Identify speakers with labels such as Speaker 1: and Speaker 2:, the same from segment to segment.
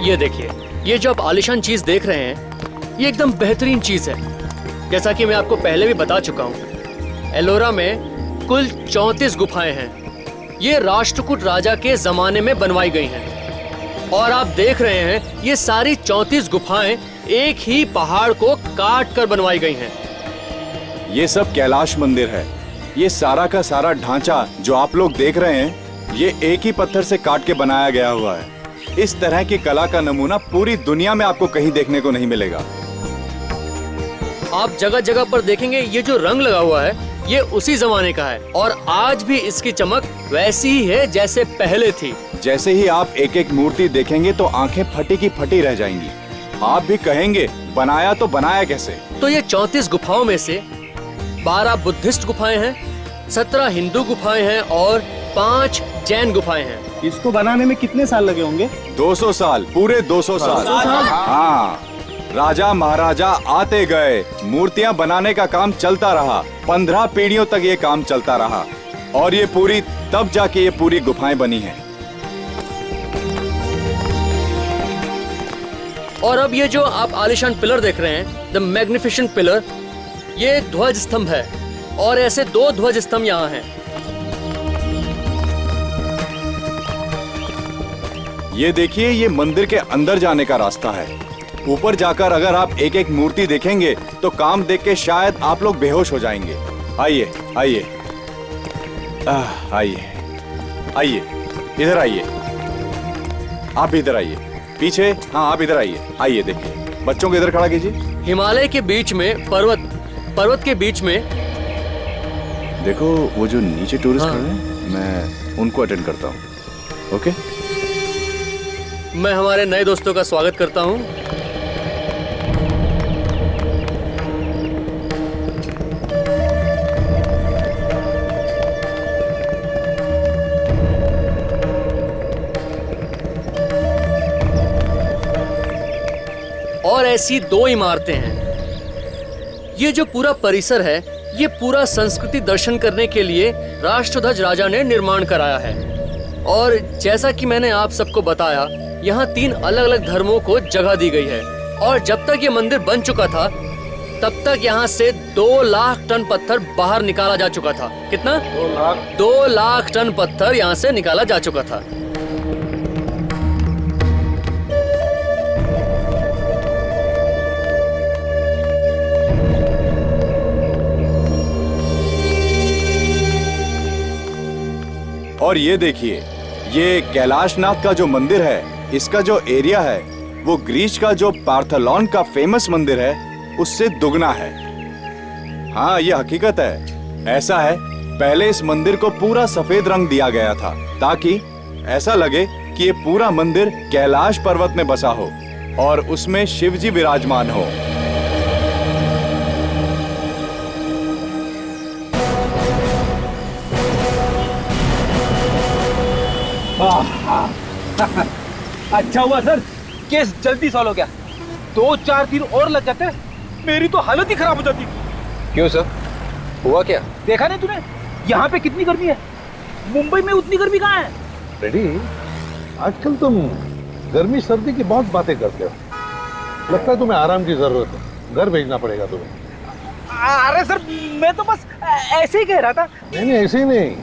Speaker 1: ये देखिए, ये जो आप आलिशान चीज देख रहे हैं, ये एकदम बेहतरीन चीज है। जैसा कि मैं आपको पहले भी बता चुका हूँ, एलोरा में कुल 34 गुफाएं हैं। ये राष्ट्रकूट राजा के जमाने में बनवाई गई हैं। और आप देख रहे हैं, ये सारी 34 गुफाएं एक ही पहाड़ को काट कर बनवाई गई हैं।
Speaker 2: ये सब कैलाश मंदिर है। ये सारा का सारा ढांचा जो आप लोग देख रहे हैं, ये एक ही पत्थर से काट के बनाया गया हुआ है। इस तरह की कला का नमूना पूरी दुनिया में आपको कहीं देखने को नहीं मिलेगा।
Speaker 1: आप जगह जगह पर देखेंगे, ये जो रंग लगा हुआ है, ये उसी जमाने का है और आज भी इसकी चमक वैसी ही है जैसे पहले थी।
Speaker 2: जैसे ही आप एक एक मूर्ति देखेंगे तो आंखें फटी की फटी रह जाएंगी। आप भी कहेंगे, बनाया तो बनाया कैसे?
Speaker 1: तो ये 34 गुफाओं में से 12 बुद्धिस्ट गुफाएं हैं, 17 हिंदू गुफाएं हैं और 5 जैन गुफाएं हैं।
Speaker 3: इसको बनाने में कितने साल लगे होंगे?
Speaker 2: 200 साल, पूरे 200 साल। हाँ, राजा महाराजा आते गए, मूर्तियां बनाने का काम चलता रहा। 15 पीढ़ियों तक ये काम चलता रहा और ये पूरी तब जाके ये पूरी गुफाएं बनी हैं।
Speaker 1: और अब ये जो आप आलिशान पिलर देख रहे हैं, द मैग्निफिसेंट पिलर, ये ध्वज स्तंभ है और ऐसे 2 ध्वज स्तंभ यहाँ हैं।
Speaker 2: ये देखिए, ये मंदिर के अंदर जाने का रास्ता है। ऊपर जाकर अगर आप एक एक मूर्ति देखेंगे तो काम देख के शायद आप लोग बेहोश हो जाएंगे। आइए आइए आइए आइए, इधर आइए। आप इधर आइए, पीछे। हाँ, आप इधर आइए। आइए देखिए, बच्चों को इधर खड़ा कीजिए।
Speaker 1: हिमालय के बीच में पर्वत के बीच में
Speaker 2: देखो, वो जो नीचे टूरिस्ट खड़े हैं, मैं उनको अटेंड करता हूँ। ओके,
Speaker 1: मैं हमारे नए दोस्तों का स्वागत करता हूँ। और ऐसी 2 इमारतें हैं। ये जो पूरा परिसर है, ये पूरा संस्कृति दर्शन करने के लिए राष्ट्रध्वज राजा ने निर्माण कराया है। और जैसा कि मैंने आप सबको बताया, यहाँ 3 अलग अलग धर्मों को जगह दी गई है। और जब तक ये मंदिर बन चुका था, तब तक यहाँ से 2 लाख टन पत्थर बाहर निकाला जा चुका था। कितना? 2 लाख टन पत्थर यहाँ से निकाला जा चुका था।
Speaker 2: और ये देखिए, ये कैलाशनाथ का जो मंदिर है, इसका जो एरिया है, वो ग्रीस का जो पार्थेनॉन का फेमस मंदिर है, उससे दुगना है। हाँ, ये हकीकत है। ऐसा है, पहले इस मंदिर को पूरा सफेद रंग दिया गया था ताकि ऐसा लगे कि ये पूरा मंदिर कैलाश पर्वत में बसा हो और उसमें शिव जी विराजमान हो।
Speaker 3: अच्छा हुआ सर, केस जल्दी सॉल्व हो गया। 2-4 दिन और लग जाते, मेरी तो हालत ही खराब हो जाती।
Speaker 4: क्यों सर, हुआ क्या?
Speaker 3: देखा नहीं तूने यहाँ पे कितनी गर्मी है? मुंबई में उतनी गर्मी कहाँ है?
Speaker 5: रेडी, आजकल तुम गर्मी सर्दी की बहुत बातें करते हो। लगता है तुम्हें आराम की जरूरत है, घर भेजना पड़ेगा तुम्हें।
Speaker 3: अरे सर, मैं तो बस ऐसे ही कह रहा था।
Speaker 5: नहीं, ऐसे ही नहीं,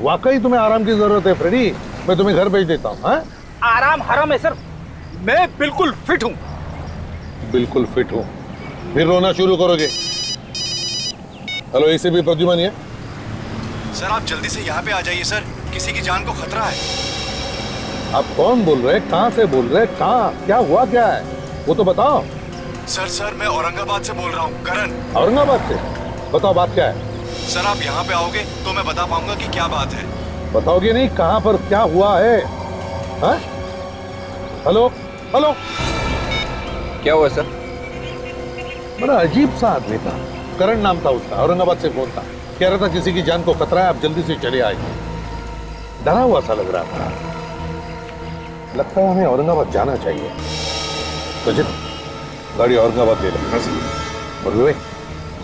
Speaker 5: वाकई तुम्हें आराम की जरूरत है फ्रेडी। मैं तुम्हें घर भेज देता हूँ।
Speaker 3: आराम हराम है सर, मैं बिल्कुल फिट हूँ।
Speaker 5: बिल्कुल फिट हूँ, फिर रोना शुरू करोगे? हेलो, इसे भी प्रद्युमन है?
Speaker 2: सर, आप जल्दी से यहाँ पे आ जाइए सर, किसी की जान को खतरा है।
Speaker 5: आप कौन बोल रहे हैं? कहाँ से बोल रहे हैं? कहाँ, क्या हुआ, क्या है वो तो बताओ।
Speaker 2: सर, मैं औरंगाबाद से बोल रहा हूँ, करण।
Speaker 5: औरंगाबाद से? बताओ, बात क्या है?
Speaker 2: सर, आप यहाँ पे आओगे तो मैं बता पाऊंगा कि क्या बात है।
Speaker 5: बताओगे नहीं? कहाँ पर क्या हुआ है? हाँ? हेलो हेलो,
Speaker 4: क्या हुआ सर?
Speaker 5: बड़ा अजीब सा आदमी था, करण नाम था उसका, औरंगाबाद से फोन था, कह रहा था किसी की जान को खतरा है, आप जल्दी से चले आइए। डरा हुआ सा लग रहा था। लगता है हमें औरंगाबाद जाना चाहिए। तो जित गाड़ी औरंगाबाद ले लो। और विवेक,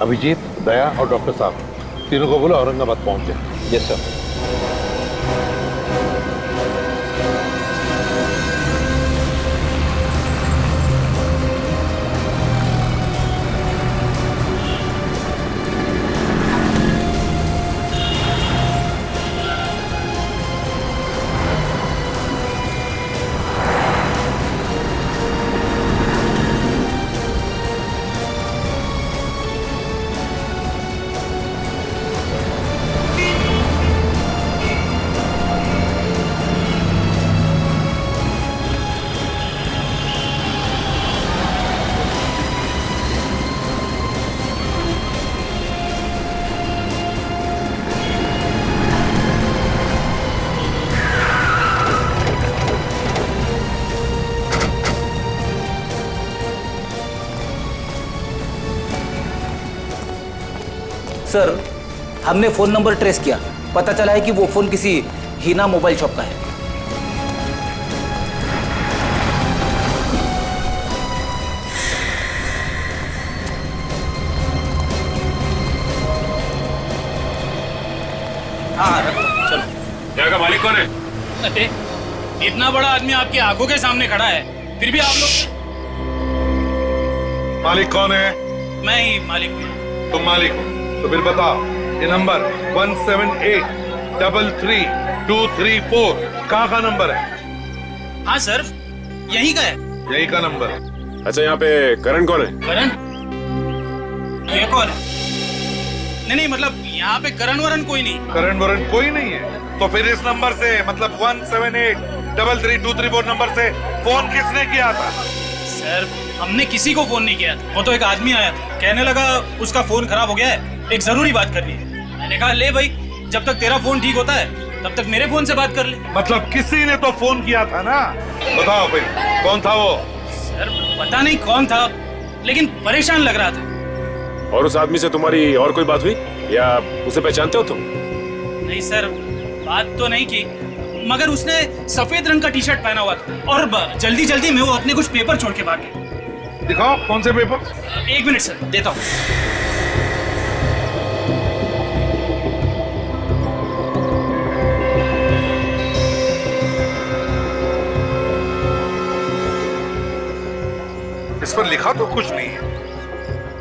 Speaker 5: अभिजीत, दया और डॉक्टर साहब, तीनों को बोलो औरंगाबाद पहुंच जाए।
Speaker 4: Yes sir.
Speaker 6: सर, हमने फोन नंबर ट्रेस किया, पता चला है कि वो फोन किसी हीना मोबाइल शॉप का है। हाँ, चलो।
Speaker 7: क्या का मालिक कौन है?
Speaker 8: अरे इतना बड़ा आदमी आपकी आंखों के सामने खड़ा है, फिर भी आप लोग।
Speaker 5: मालिक कौन है?
Speaker 8: मैं ही मालिक हूँ।
Speaker 5: तुम मालिक हो तो फिर बताओ, ये नंबर 17833234 कहाँ का नंबर है?
Speaker 8: हाँ सर, यही का है।
Speaker 5: यही का नंबर।
Speaker 7: अच्छा, यहाँ पे करण कौन है?
Speaker 8: करण? ये कौन है? नहीं, मतलब यहाँ पे करण वरण कोई नहीं।
Speaker 5: करण वरण कोई नहीं है? तो फिर इस नंबर से, मतलब 17833234 नंबर से फोन किसने किया था?
Speaker 8: सर, हमने किसी को फोन नहीं किया था। वो तो एक आदमी आया था, कहने लगा उसका फोन खराब हो गया है, एक जरूरी बात करनी है। मैंने कहा ले भाई, जब तक तेरा फोन ठीक होता है तब तक मेरे फोन से बात कर ले।
Speaker 5: मतलब किसी ने तो फोन किया था ना? बताओ फिर कौन था वो?
Speaker 8: सर पता नहीं कौन था, लेकिन परेशान लग रहा था।
Speaker 7: और उस आदमी से तुम्हारी और कोई बात हुई या उसे पहचानते हो तुम?
Speaker 8: नहीं सर, बात तो नहीं की, मगर उसने सफेद रंग का टी शर्ट पहना हुआ था और जल्दी जल्दी में वो अपने कुछ पेपर छोड़ के भाग गया।
Speaker 5: दिखाओ कौन से पेपर?
Speaker 8: एक मिनट सर, देता हूँ।
Speaker 5: इस पर लिखा तो कुछ नहीं है,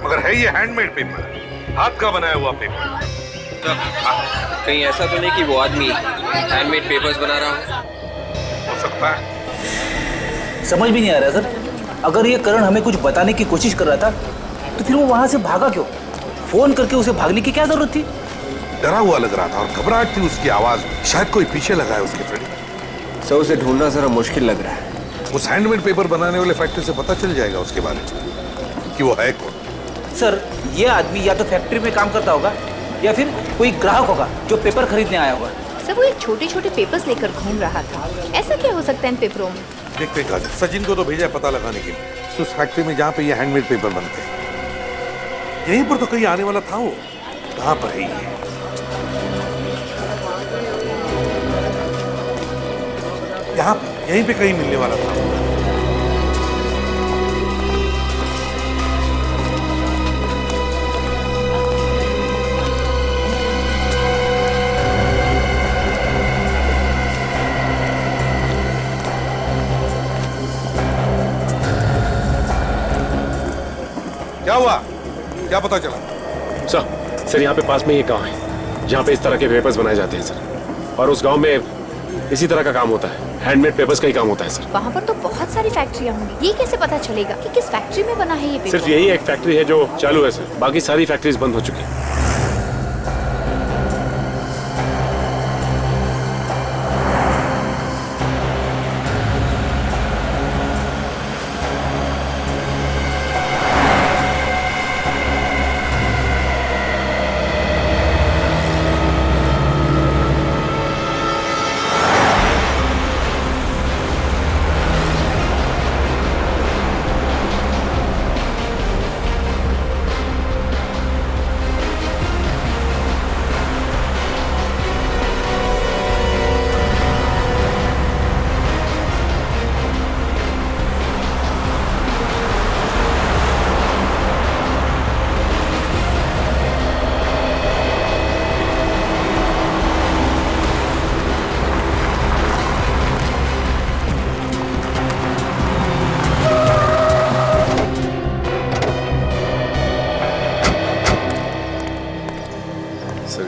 Speaker 5: मगर है ये हैंडमेड पेपर, हाथ का बनाया हुआ पेपर।
Speaker 4: कहीं ऐसा तो नहीं कि वो आदमी हैंडमेड पेपर्स बना रहा हो?
Speaker 5: हो सकता है।
Speaker 6: समझ भी नहीं आ रहा सर, अगर ये करण हमें कुछ बताने की कोशिश कर रहा था तो फिर वो वहां से भागा क्यों? फोन करके उसे भागने की क्या जरूरत थी?
Speaker 5: डरा हुआ लग रहा था और घबराहट थी उसकी आवाज में। शायद कोई पीछे लगा है उसके फ्रेंड।
Speaker 4: सर, उसे ढूंढना जरा मुश्किल लग रहा है।
Speaker 5: उस हैंडमेड पेपर बनाने वाले फैक्ट्री से पता चल जाएगा उसके बारे में कि वो है कौन।
Speaker 6: सर, ये आदमी या तो फैक्ट्री में काम करता होगा या फिर कोई ग्राहक होगा जो पेपर खरीदने आया होगा।
Speaker 9: सब वो एक छोटे छोटे पेपर्स लेकर घूम रहा था। ऐसा क्या हो सकता है इन पेपरों में?
Speaker 5: देखते हैं, सचिन को तो भेजा है पता लगाने के लिए उस फैक्ट्री में जहाँ पे ये हैंडमेड पेपर बनते हैं। यहीं पर तो कहीं आने वाला था वो। कहाँ पर है ये? यहाँ यहीं पे कहीं मिलने वाला था। क्या हुआ? क्या पता चला?
Speaker 7: सर यहाँ पे पास में ये गांव है जहाँ पे इस तरह के पेपर्स बनाए जाते हैं सर, और उस गांव में इसी तरह का काम होता है, हैंडमेड पेपर्स का ही काम होता है सर।
Speaker 9: वहाँ पर तो बहुत सारी फैक्ट्रियाँ होंगी, ये कैसे पता चलेगा कि किस फैक्ट्री में बना है ये पेपर?
Speaker 7: सिर्फ यही एक फैक्ट्री है जो चालू है सर, बाकी सारी फैक्ट्रीज बंद हो चुकी है।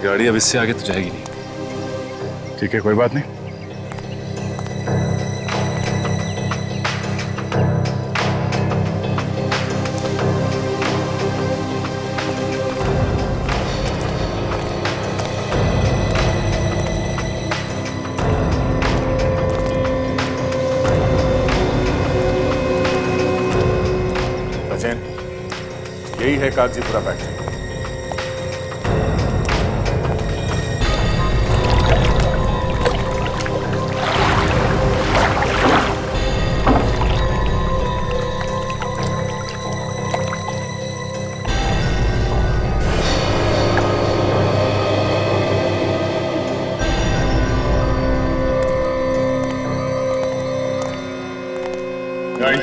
Speaker 10: गाड़ी अब इससे आगे तो जाएगी नहीं। ठीक है, कोई बात नहीं।
Speaker 5: सचिन, यही है कागजीपुरा फैक्ट्री।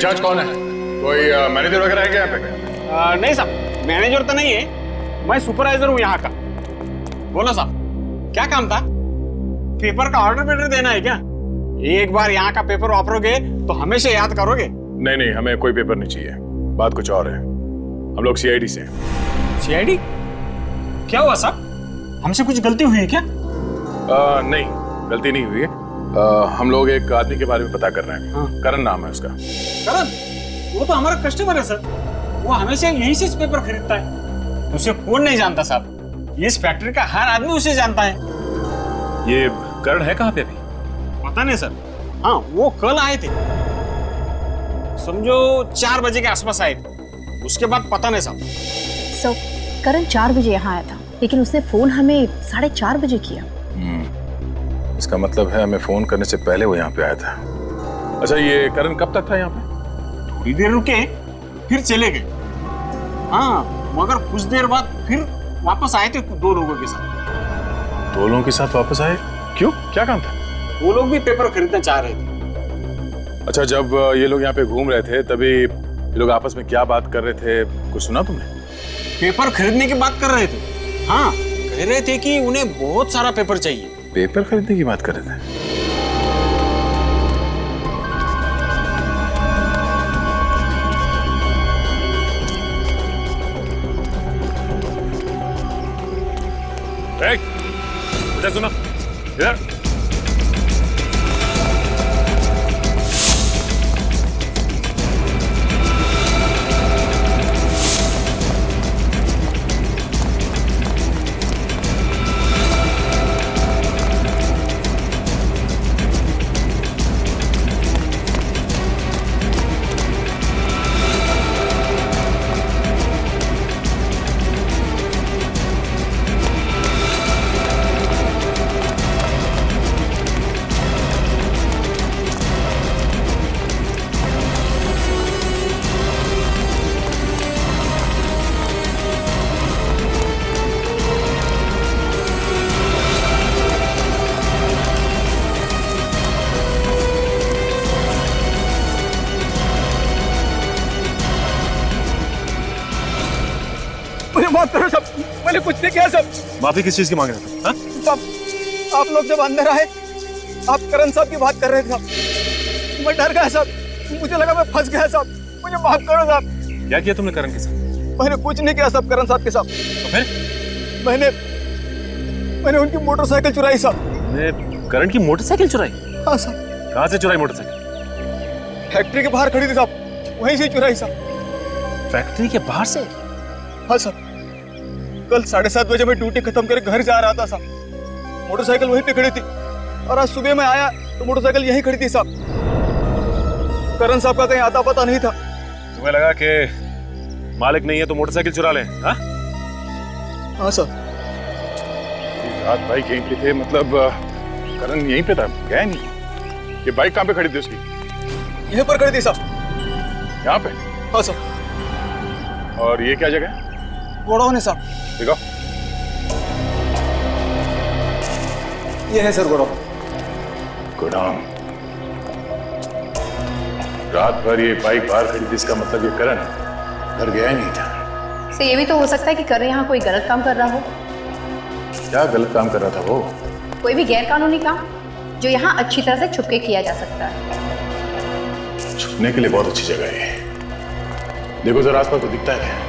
Speaker 10: इंचार्ज कौन है? कोई मैनेजर वगैरह है क्या यहाँ पे?
Speaker 3: नहीं साहब, मैनेजर तो नहीं है, मैं सुपरवाइजर हूँ यहाँ का। बोलो साहब, क्या काम था? पेपर का ऑर्डर पेपर देना है क्या? एक बार यहाँ का पेपर वापरोगे तो हमेशा याद करोगे।
Speaker 10: नहीं नहीं, हमें कोई पेपर नहीं चाहिए, बात कुछ और है। हम लोग सीआईडी से हैं।
Speaker 3: सीआईडी? क्या हुआ साहब, हमसे कुछ गलती हुई है क्या?
Speaker 10: नहीं, गलती नहीं हुई है। हम लोग एक आदमी के बारे में पता कर रहे हैं।
Speaker 3: हाँ।
Speaker 10: करण नाम है उसका।
Speaker 3: करण? वो तो हमारा कस्टमर है सर, वो हमेशा यहीं से पेपर खरीदता है। उसे कौन नहीं जानता साहब, इस फैक्ट्री का हर आदमी उसे जानता है।
Speaker 10: ये करण है कहाँ पे अभी?
Speaker 3: पता नहीं सर। हाँ, वो कल आए थे, समझो 4 बजे के आसपास आए थे, उसके बाद पता नहीं साहब।
Speaker 11: सो करण 4 बजे यहाँ आया था, लेकिन उसने फोन हमें 4:30 बजे किया।
Speaker 10: इसका मतलब है हमें फोन करने से पहले वो यहाँ पे आया था। अच्छा, ये करण कब तक था यहाँ पे?
Speaker 3: थोड़ी देर रुके फिर चले गए। हाँ, मगर कुछ देर बाद फिर वापस आए थे 2 लोगों के साथ।
Speaker 10: 2 लोगों के साथ वापस आए? क्यों, क्या काम था?
Speaker 3: वो लोग भी पेपर खरीदना चाह रहे थे।
Speaker 10: अच्छा, जब ये लोग यहाँ पे घूम रहे थे तभी ये लोग आपस में क्या बात कर रहे थे, कुछ सुना तुमने?
Speaker 3: पेपर खरीदने की बात कर रहे थे। हाँ, कह रहे थे कि उन्हें बहुत सारा पेपर चाहिए।
Speaker 10: पेपर खरीदने की बात कर रहे थे? इधर सुनो, इधर।
Speaker 3: माफ करो सब, मैंने कुछ नहीं किया सब।
Speaker 10: माफी किस चीज की मांग रहे थे? हाँ?
Speaker 3: सब आप लोग जब अंदर आए, आप करण साहब की बात कर रहे थे साहब, मैं डर गया साहब, मुझे लगा मैं फंस गया साहब, मुझे माफ करो साहब।
Speaker 10: क्या किया तुमने करण के साथ?
Speaker 3: मैंने कुछ नहीं किया साहब करण साहब के साथ।
Speaker 10: तो फिर?
Speaker 3: मैंने उनकी मोटरसाइकिल चुराई
Speaker 10: साहब। करण की मोटरसाइकिल चुराई?
Speaker 3: हाँ साहब।
Speaker 10: कहाँ से चुराई मोटरसाइकिल?
Speaker 3: फैक्ट्री के बाहर खड़ी थी साहब, वहीं से चुराई साहब।
Speaker 10: फैक्ट्री के बाहर से?
Speaker 3: हाँ साहब, कल 7:30 बजे मैं ड्यूटी खत्म करके घर जा रहा था साहब, मोटरसाइकिल वहीं पे खड़ी थी, और आज सुबह मैं आया तो मोटरसाइकिल यहीं खड़ी थी साहब। करण साहब का कहीं आता पता नहीं था।
Speaker 10: तुम्हें लगा कि मालिक नहीं है तो मोटरसाइकिल चुरा ले? हाँ?
Speaker 3: हाँ साहब।
Speaker 10: रात बाइक यहीं पे थे, मतलब करण यहीं पे था, गया नहीं? ये बाइक कहाँ पे खड़ी थी उसकी?
Speaker 3: यहीं पर खड़ी थी साहब।
Speaker 10: यहाँ पे?
Speaker 3: हाँ साहब।
Speaker 10: और ये क्या जगह है?
Speaker 3: गोडाउन है साहब।
Speaker 10: देखो,
Speaker 3: ये है सर गोडाउन।
Speaker 10: गोडाउन। रात भर ये बाइक बाहर खड़ी थी, इसका मतलब ये करण घर गया ही नहीं था।
Speaker 11: तो ये भी तो हो सकता है कि करण यहाँ कोई गलत काम कर रहा हो।
Speaker 10: क्या गलत काम कर रहा था वो?
Speaker 11: कोई भी गैर कानूनी काम जो यहाँ अच्छी तरह से छुप के किया जा सकता है।
Speaker 10: छुपने के लिए बहुत अच्छी जगह है। देखो जरा आसपास को दिखता है क्या?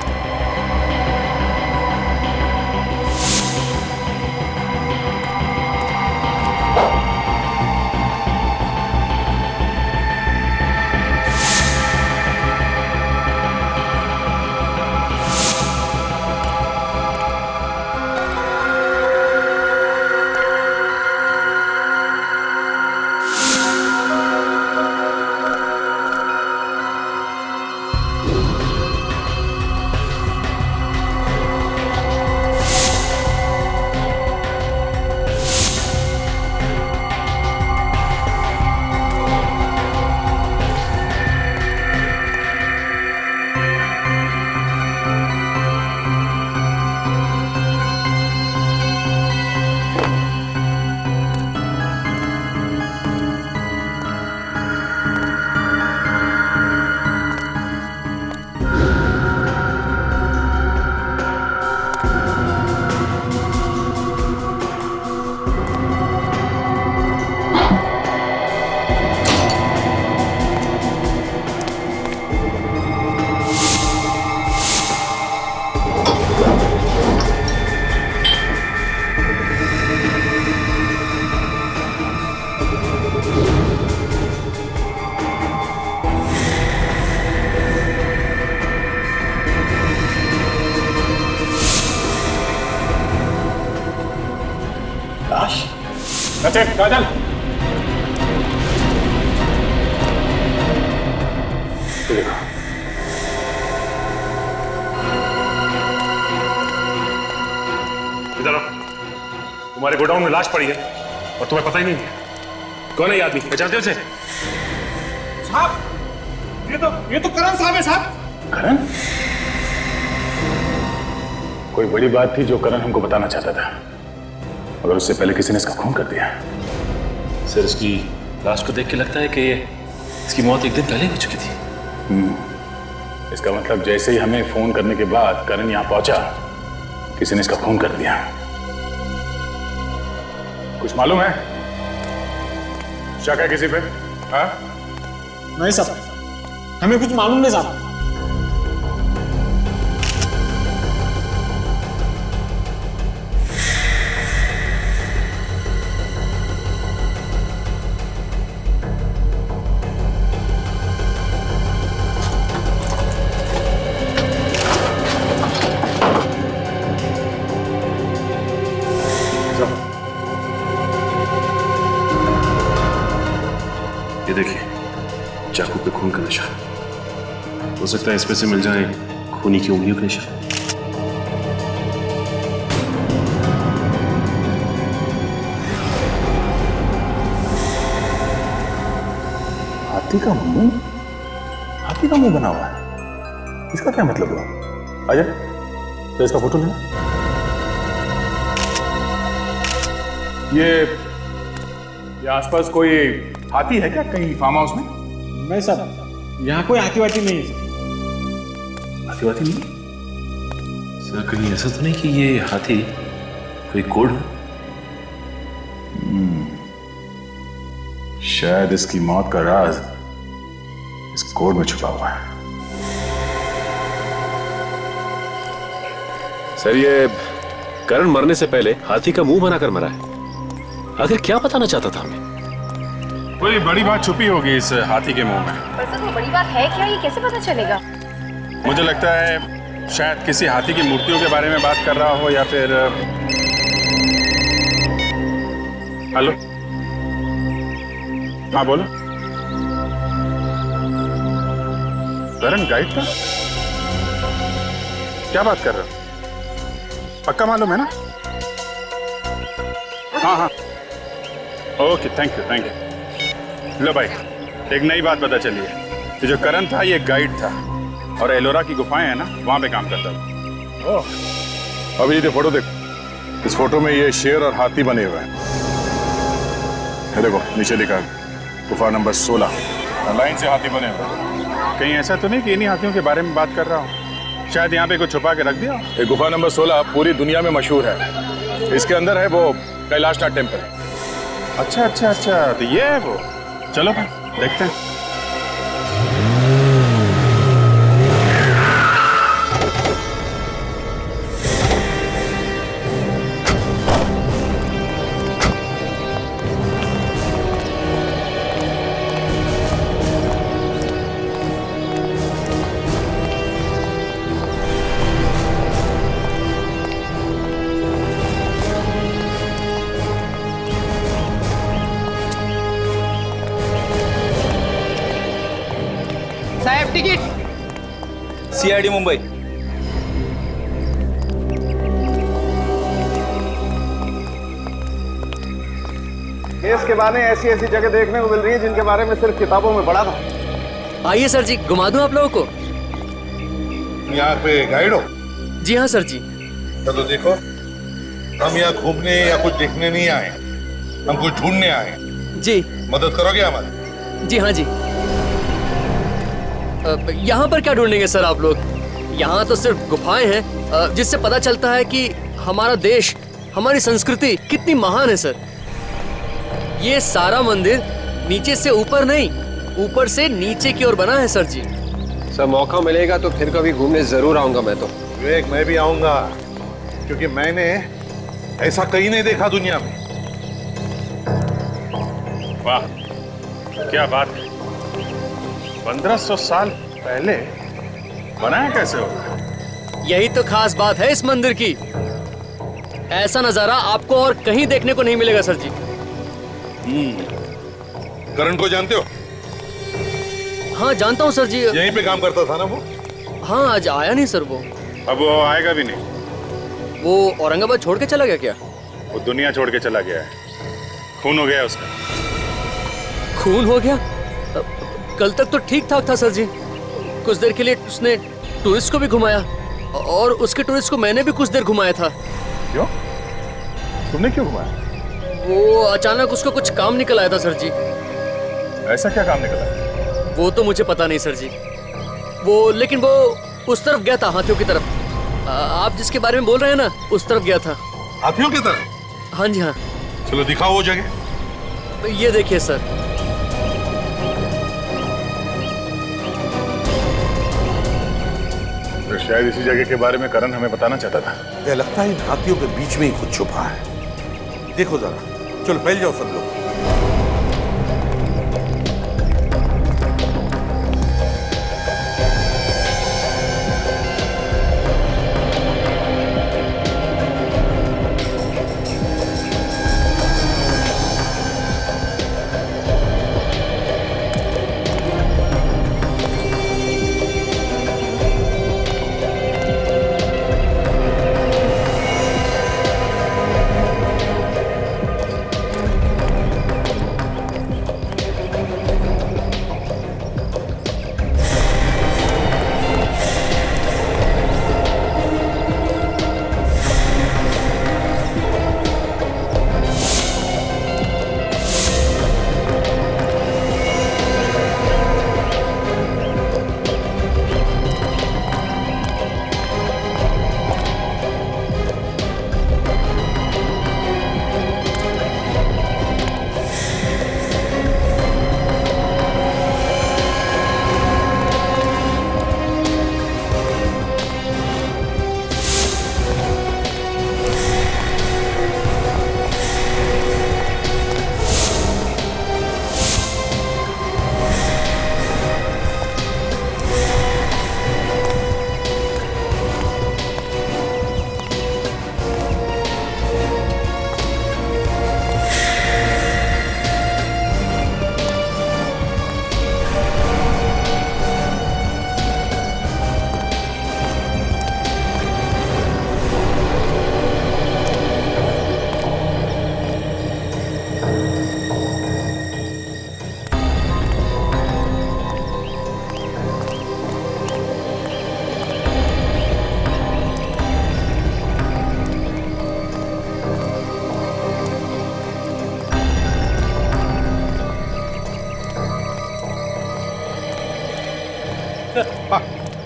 Speaker 10: कैलाश सचिन काजल देखो इधर आओ। तुम्हारे गोडाउन में लाश पड़ी है और तुम्हें पता ही नहीं है कौन है ये आदमी, पहचानते हो उसे?
Speaker 3: साहब ये तो करण साहब है साहब।
Speaker 10: करण? कोई बड़ी बात थी जो करण हमको बताना चाहता था, मगर उससे पहले किसी ने इसका खून कर दिया।
Speaker 7: सर इसकी लाश को देख के लगता है कि इसकी मौत एक दिन पहले हो चुकी थी।
Speaker 10: इसका मतलब जैसे ही हमें फोन करने के बाद करण यहाँ पहुंचा, किसी ने इसका खून कर दिया। कुछ मालूम है? शक है किसी पे? हाँ?
Speaker 3: नहीं साहब, हमें कुछ मालूम नहीं साहब।
Speaker 7: ये देखिए चाकू पे खून का निशान, हो सकता है इसमें से मिल जाए खूनी की उंगलियों के निशान।
Speaker 10: हाथी का मुंह? हाथी का मुंह बना हुआ है, इसका क्या मतलब हुआ? अजय तो इसका फोटो लेना। ये आसपास कोई हाथी है क्या कहीं फार्म हाउस में?
Speaker 3: नहीं साहब, यहाँ कोई हाथी वाथी नहीं है।
Speaker 10: हाथी वाथी नहीं?
Speaker 7: सर कहीं ऐसा तो नहीं कि ये हाथी कोई कोड हो?
Speaker 10: शायद इसकी मौत का राज इस कोड में छुपा हुआ है।
Speaker 7: सर ये करण मरने से पहले हाथी का मुंह बनाकर मरा है। आखिर क्या बताना चाहता था हमें?
Speaker 10: कोई बड़ी बात छुपी होगी इस हाथी के मुंह में।
Speaker 11: पर सर वो बड़ी बात है क्या, ये कैसे पता चलेगा?
Speaker 10: मुझे लगता है शायद किसी हाथी की मूर्तियों के बारे में बात कर रहा हो, या फिर हेलो हाँ बोलो। करण गाइड का? क्या बात कर रहे हो? पक्का मालूम है ना? हाँ हाँ ओके थैंक यू। लो भाई एक नई बात पता चली है कि जो करण था ये गाइड था और एलोरा की गुफाएं है ना वहां पे काम करता था। ओह अभी ये फोटो देखो, इस फोटो में ये शेर और हाथी बने हुए हैं। ये देखो नीचे लिखा है गुफा नंबर 16, लाइन से हाथी बने हुए हैं। कहीं ऐसा तो नहीं कि इन्हीं हाथियों के बारे में बात कर रहा हूँ? शायद यहाँ पे कुछ छुपा के रख दिया। ये गुफा नंबर 16 पूरी दुनिया में मशहूर है। इसके अंदर है वो कैलाशनाथ टेम्पल। अच्छा अच्छा अच्छा तो ये है वो। चलो भाई देखते हैं।
Speaker 12: साहेब टिकट।
Speaker 6: CID मुंबई।
Speaker 3: केस के बारे ऐसी ऐसी जगह देखने को मिल रही है जिनके बारे में सिर्फ किताबों में पढ़ा था।
Speaker 1: आइए सर जी, घुमा दूं आप लोगों को।
Speaker 5: यहाँ पे गाइड हो?
Speaker 1: जी हाँ सर जी।
Speaker 5: चलो देखो, हम यहाँ घूमने या कुछ देखने नहीं आए, हम कुछ ढूंढने आए।
Speaker 1: जी।
Speaker 5: मदद करोगे हमारी?
Speaker 1: जी हाँ जी। यहाँ पर क्या ढूंढेंगे सर आप लोग? यहाँ तो सिर्फ गुफाएं हैं जिससे पता चलता है कि हमारा देश, हमारी संस्कृति कितनी महान है सर। ये सारा मंदिर नीचे से ऊपर नहीं, ऊपर से नीचे की ओर बना है सर जी।
Speaker 4: सर मौका मिलेगा तो फिर कभी घूमने जरूर आऊंगा मैं तो।
Speaker 5: विवेक मैं भी आऊंगा, क्योंकि मैंने ऐसा कहीं नहीं देखा दुनिया में।
Speaker 10: वाह क्या बात है, 1500 साल पहले बनाया कैसे होगा?
Speaker 1: यही तो खास बात है इस मंदिर की। ऐसा नजारा आपको और कहीं देखने को नहीं मिलेगा सर जी।
Speaker 5: करण को जानते हो?
Speaker 1: हाँ जानता हूँ सर जी।
Speaker 5: यहीं पे काम करता था ना वो?
Speaker 1: हाँ आज आया नहीं सर वो।
Speaker 10: अब वो आएगा भी नहीं।
Speaker 1: वो औरंगाबाद छोड़ के चला गया क्या?
Speaker 10: वो दुनिया छोड़ के चला गया है। खून हो गया उसका।
Speaker 1: खून हो गया? कल तक तो ठीक ठाक था सर जी। कुछ देर के लिए उसने टूरिस्ट को भी घुमाया और उसके टूरिस्ट को मैंने भी कुछ देर घुमाया था।
Speaker 10: क्यों? तुमने क्यों घुमाया?
Speaker 1: वो अचानक उसको कुछ काम निकल आया था सर जी।
Speaker 10: ऐसा क्या काम निकला?
Speaker 1: वो तो मुझे पता नहीं सर जी। लेकिन वो उस तरफ गया था, हाथियों की तरफ। आप जिसके बारे में बोल रहे हैं ना, उस तरफ गया था।
Speaker 5: हाथियों की तरफ?
Speaker 1: हाँ जी हाँ।
Speaker 5: चलो दिखाओ वो जगह।
Speaker 1: ये देखिए सर।
Speaker 10: तो शायद इसी जगह के बारे में करण हमें बताना चाहता था।
Speaker 5: ये लगता है इन हाथियों के बीच में ही कुछ छुपा है। देखो जरा, चलो फैल जाओ सब लोग।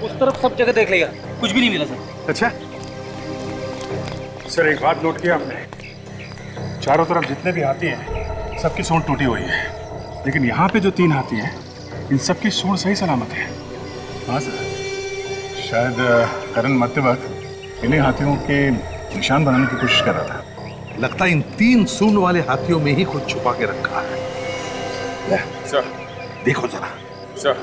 Speaker 6: उस तरफ सब जगह देख लेगा, कुछ भी नहीं मिला सर।
Speaker 10: अच्छा सर, एक बात नोट किया आपने? चारों तरफ जितने भी हाथी हैं सबकी सूंड टूटी हुई है, लेकिन यहाँ पे जो 3 हाथी हैं इन सबकी सूंड सही सलामत है। हाँ सर, शायद करण मरते वक्त इन्हीं हाथियों के निशान बनाने की कोशिश कर रहा था।
Speaker 5: लगता है इन 3 सूंड वाले हाथियों में ही कुछ छुपा के रखा है।
Speaker 10: सर
Speaker 5: देखो जरा।
Speaker 10: सर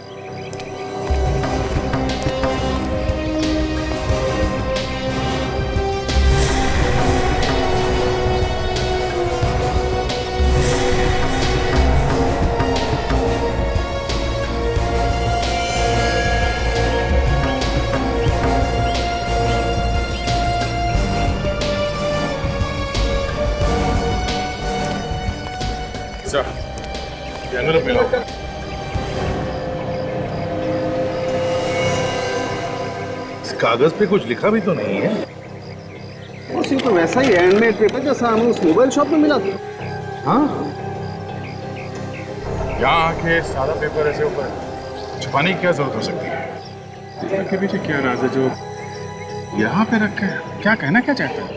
Speaker 5: एनवेलप मिला होगा। इस कागज पे कुछ लिखा भी तो नहीं है।
Speaker 3: उसी तो वैसा ही हैंडमेड पेपर जैसा हमें उस मोबाइल शॉप में मिला था। हाँ,
Speaker 10: यहाँ आके सादा पेपर ऐसे ऊपर छुपाने की क्या जरूरत हो सकती है? इनके पीछे क्या राज है जो यहाँ पे रखे? क्या कहना क्या चाहते हैं?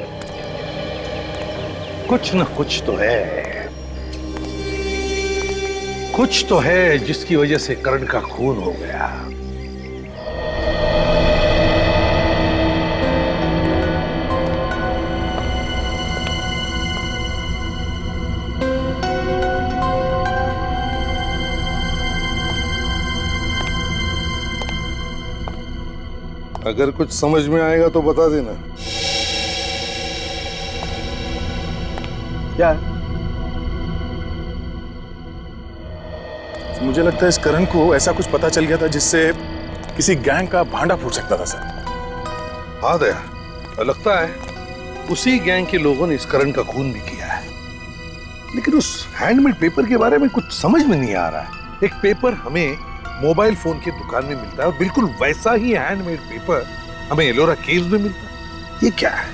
Speaker 5: कुछ न कुछ तो है, कुछ तो है जिसकी वजह से करण का खून हो गया। अगर कुछ समझ में आएगा तो बता देना।
Speaker 3: क्या है?
Speaker 10: मुझे लगता है इस करण को ऐसा कुछ पता चल गया था जिससे किसी गैंग का भांडा फूट सकता था सर।
Speaker 5: हाँ दया, लगता है उसी गैंग के लोगों ने इस करण का खून भी किया है। लेकिन उस हैंडमेड पेपर के बारे में कुछ समझ में नहीं आ रहा है। एक पेपर हमें मोबाइल फोन की दुकान में मिलता है और बिल्कुल वैसा ही हैंडमेड पेपर हमें एलोरा केव्स में मिलता है। ये क्या है?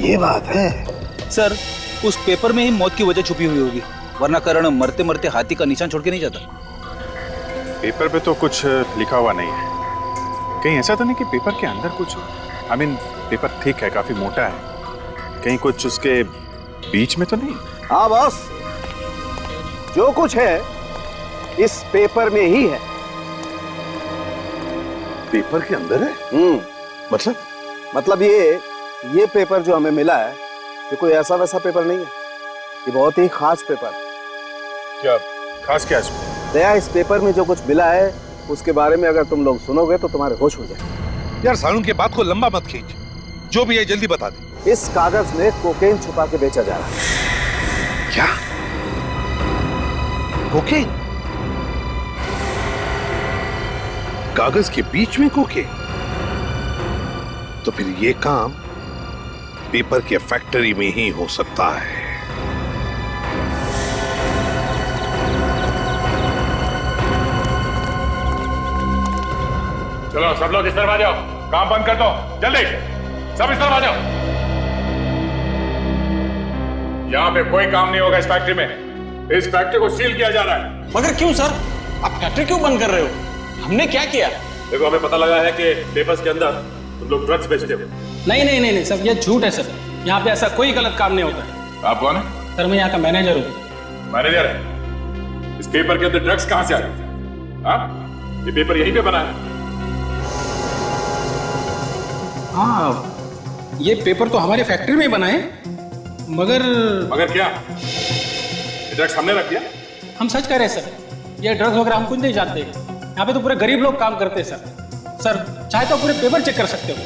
Speaker 6: ये बात है सर, उस पेपर में ही मौत की वजह छुपी हुई होगी, वरना करण मरते मरते हाथी का निशान छोड़ के नहीं जाता।
Speaker 10: पेपर पे तो कुछ लिखा हुआ नहीं है। कहीं ऐसा तो नहीं कि पेपर के अंदर कुछ, आई मीन पेपर थिक है, काफी मोटा है, कहीं कुछ उसके बीच में तो नहीं?
Speaker 3: हाँ बॉस, जो कुछ है इस पेपर में ही है।
Speaker 5: पेपर के अंदर है?
Speaker 3: मतलब ये पेपर जो हमें मिला है, ये कोई ऐसा वैसा पेपर नहीं है। ये बहुत ही खास पेपर है।
Speaker 10: क्या खास? क्या इसमें?
Speaker 3: दया, इस पेपर में जो कुछ मिला है उसके बारे में अगर तुम लोग सुनोगे तो तुम्हारे होश उड़ जाएंगे।
Speaker 5: यार सालून के बात को लंबा मत खींच, जो भी है जल्दी बता दे।
Speaker 3: इस कागज में कोकेन छुपा के बेचा जा रहा है।
Speaker 5: क्या? कोकेन? कागज के बीच में कोकेन? तो फिर ये काम पेपर के फैक्ट्री में ही हो सकता है।
Speaker 10: चलो सब लोग इस तरफ आ जाओ, काम बंद कर दो, जल्दी सब इस तरफ आ जाओ। यहाँ पे कोई काम नहीं होगा इस फैक्ट्री में। इस फैक्ट्री को सील किया जा रहा है।
Speaker 8: मगर क्यों सर? आप फैक्ट्री क्यों बंद कर रहे हो? हमने क्या किया?
Speaker 7: देखो, हमें पता लगा है कि पेपर्स के अंदर तुम लोग ड्रग्स बेचते हो।
Speaker 8: नहीं सर, ये झूठ है सर। यहाँ पे ऐसा कोई गलत काम नहीं होता है।
Speaker 10: आप कौन है?
Speaker 8: सर मैं यहाँ का मैनेजर हूँ।
Speaker 10: मैनेजर है? इस पेपर के अंदर ड्रग्स कहाँ से आ गए? हाँ, ये पेपर यहीं पे बना है।
Speaker 8: हाँ, ये पेपर तो हमारे फैक्ट्री में बना है, मगर
Speaker 10: क्या? ये ड्रग्स हमने रख दिया?
Speaker 8: हम सच कह रहे हैं सर, ये ड्रग्स वगैरह हम कुछ नहीं जानते। यहाँ पे तो पूरे गरीब लोग काम करते हैं सर चाहे तो पूरे पेपर चेक कर सकते हो।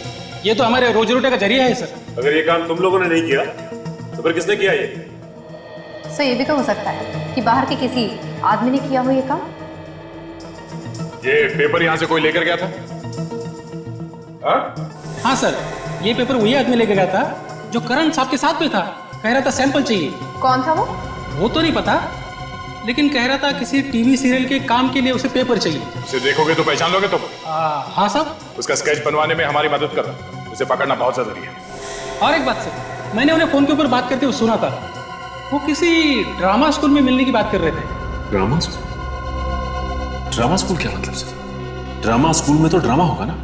Speaker 8: ये तो हमारे रोजी रोटी का जरिया है सर।
Speaker 7: अगर ये काम तुम लोगों ने नहीं किया तो फिर किसने किया ये?
Speaker 11: सर ये भी तो हो सकता है कि बाहर के किसी आदमी ने किया हो ये काम।
Speaker 10: ये पेपर यहाँ से कोई लेकर गया था?
Speaker 8: हाँ सर, ये पेपर वही आदमी लेकर गया था जो करण साहब के साथ में था। कह रहा था सैंपल चाहिए।
Speaker 11: कौन था
Speaker 8: वो तो नहीं पता, लेकिन कह रहा था किसी टीवी सीरियल के काम के लिए उसे पेपर चाहिए।
Speaker 10: उसे देखोगे तो पहचान लोगे तुम?
Speaker 8: हाँ साहब।
Speaker 10: उसका स्केच बनवाने में हमारी मदद कर रहा, उसे पकड़ना बहुत जरूरी है।
Speaker 8: और एक बात सर, मैंने उन्हें फोन के ऊपर बात करते हुए सुना था, वो किसी ड्रामा स्कूल में मिलने की बात कर रहे थे।
Speaker 7: Drama school? ड्रामा स्कूल क्या मतलब सर? ड्रामा स्कूल में तो ड्रामा होगा ना,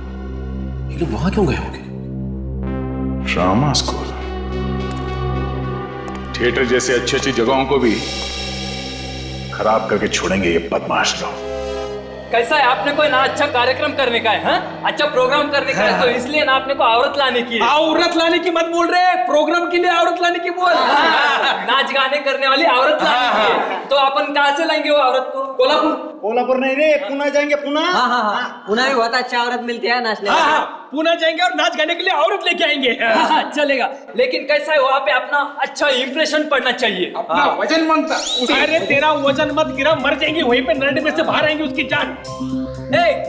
Speaker 7: ये लोग वहां क्यों गए होंगे?
Speaker 10: Drama school? थिएटर जैसे अच्छी अच्छी जगहों को भी खराब करके छोड़ेंगे ये बदमाश लोग।
Speaker 1: कैसा है, आपने कोई ना अच्छा कार्यक्रम करने का है, हाँ? अच्छा प्रोग्राम करने का है, तो इसलिए ना आपने को औरत लाने की है।
Speaker 8: औरत लाने की मत बोल रहे, प्रोग्राम के लिए औरत लाने की बोल।
Speaker 1: नाच गाने करने वाली औरत लाने की है। तो अपन कहाँ से लाएंगे वो औरत को?
Speaker 3: कोल्हापुर नहीं रे, पुणे जाएंगे। पुणे?
Speaker 1: हाँ, पुणे में बहुत अच्छा औरत मिलती है नाचने।
Speaker 8: पुणे जाएंगे और नाच गाने के लिए औरत लेके आएंगे।
Speaker 1: चलेगा, लेकिन कैसा है वहाँ पे अपना अच्छा इंप्रेशन पड़ना चाहिए।
Speaker 8: अपना वजन मांगता। अरे तेरा वजन मत गिरा, मर जाएंगे वहीं पे, नरड में से बाहर आएंगे उसकी जान।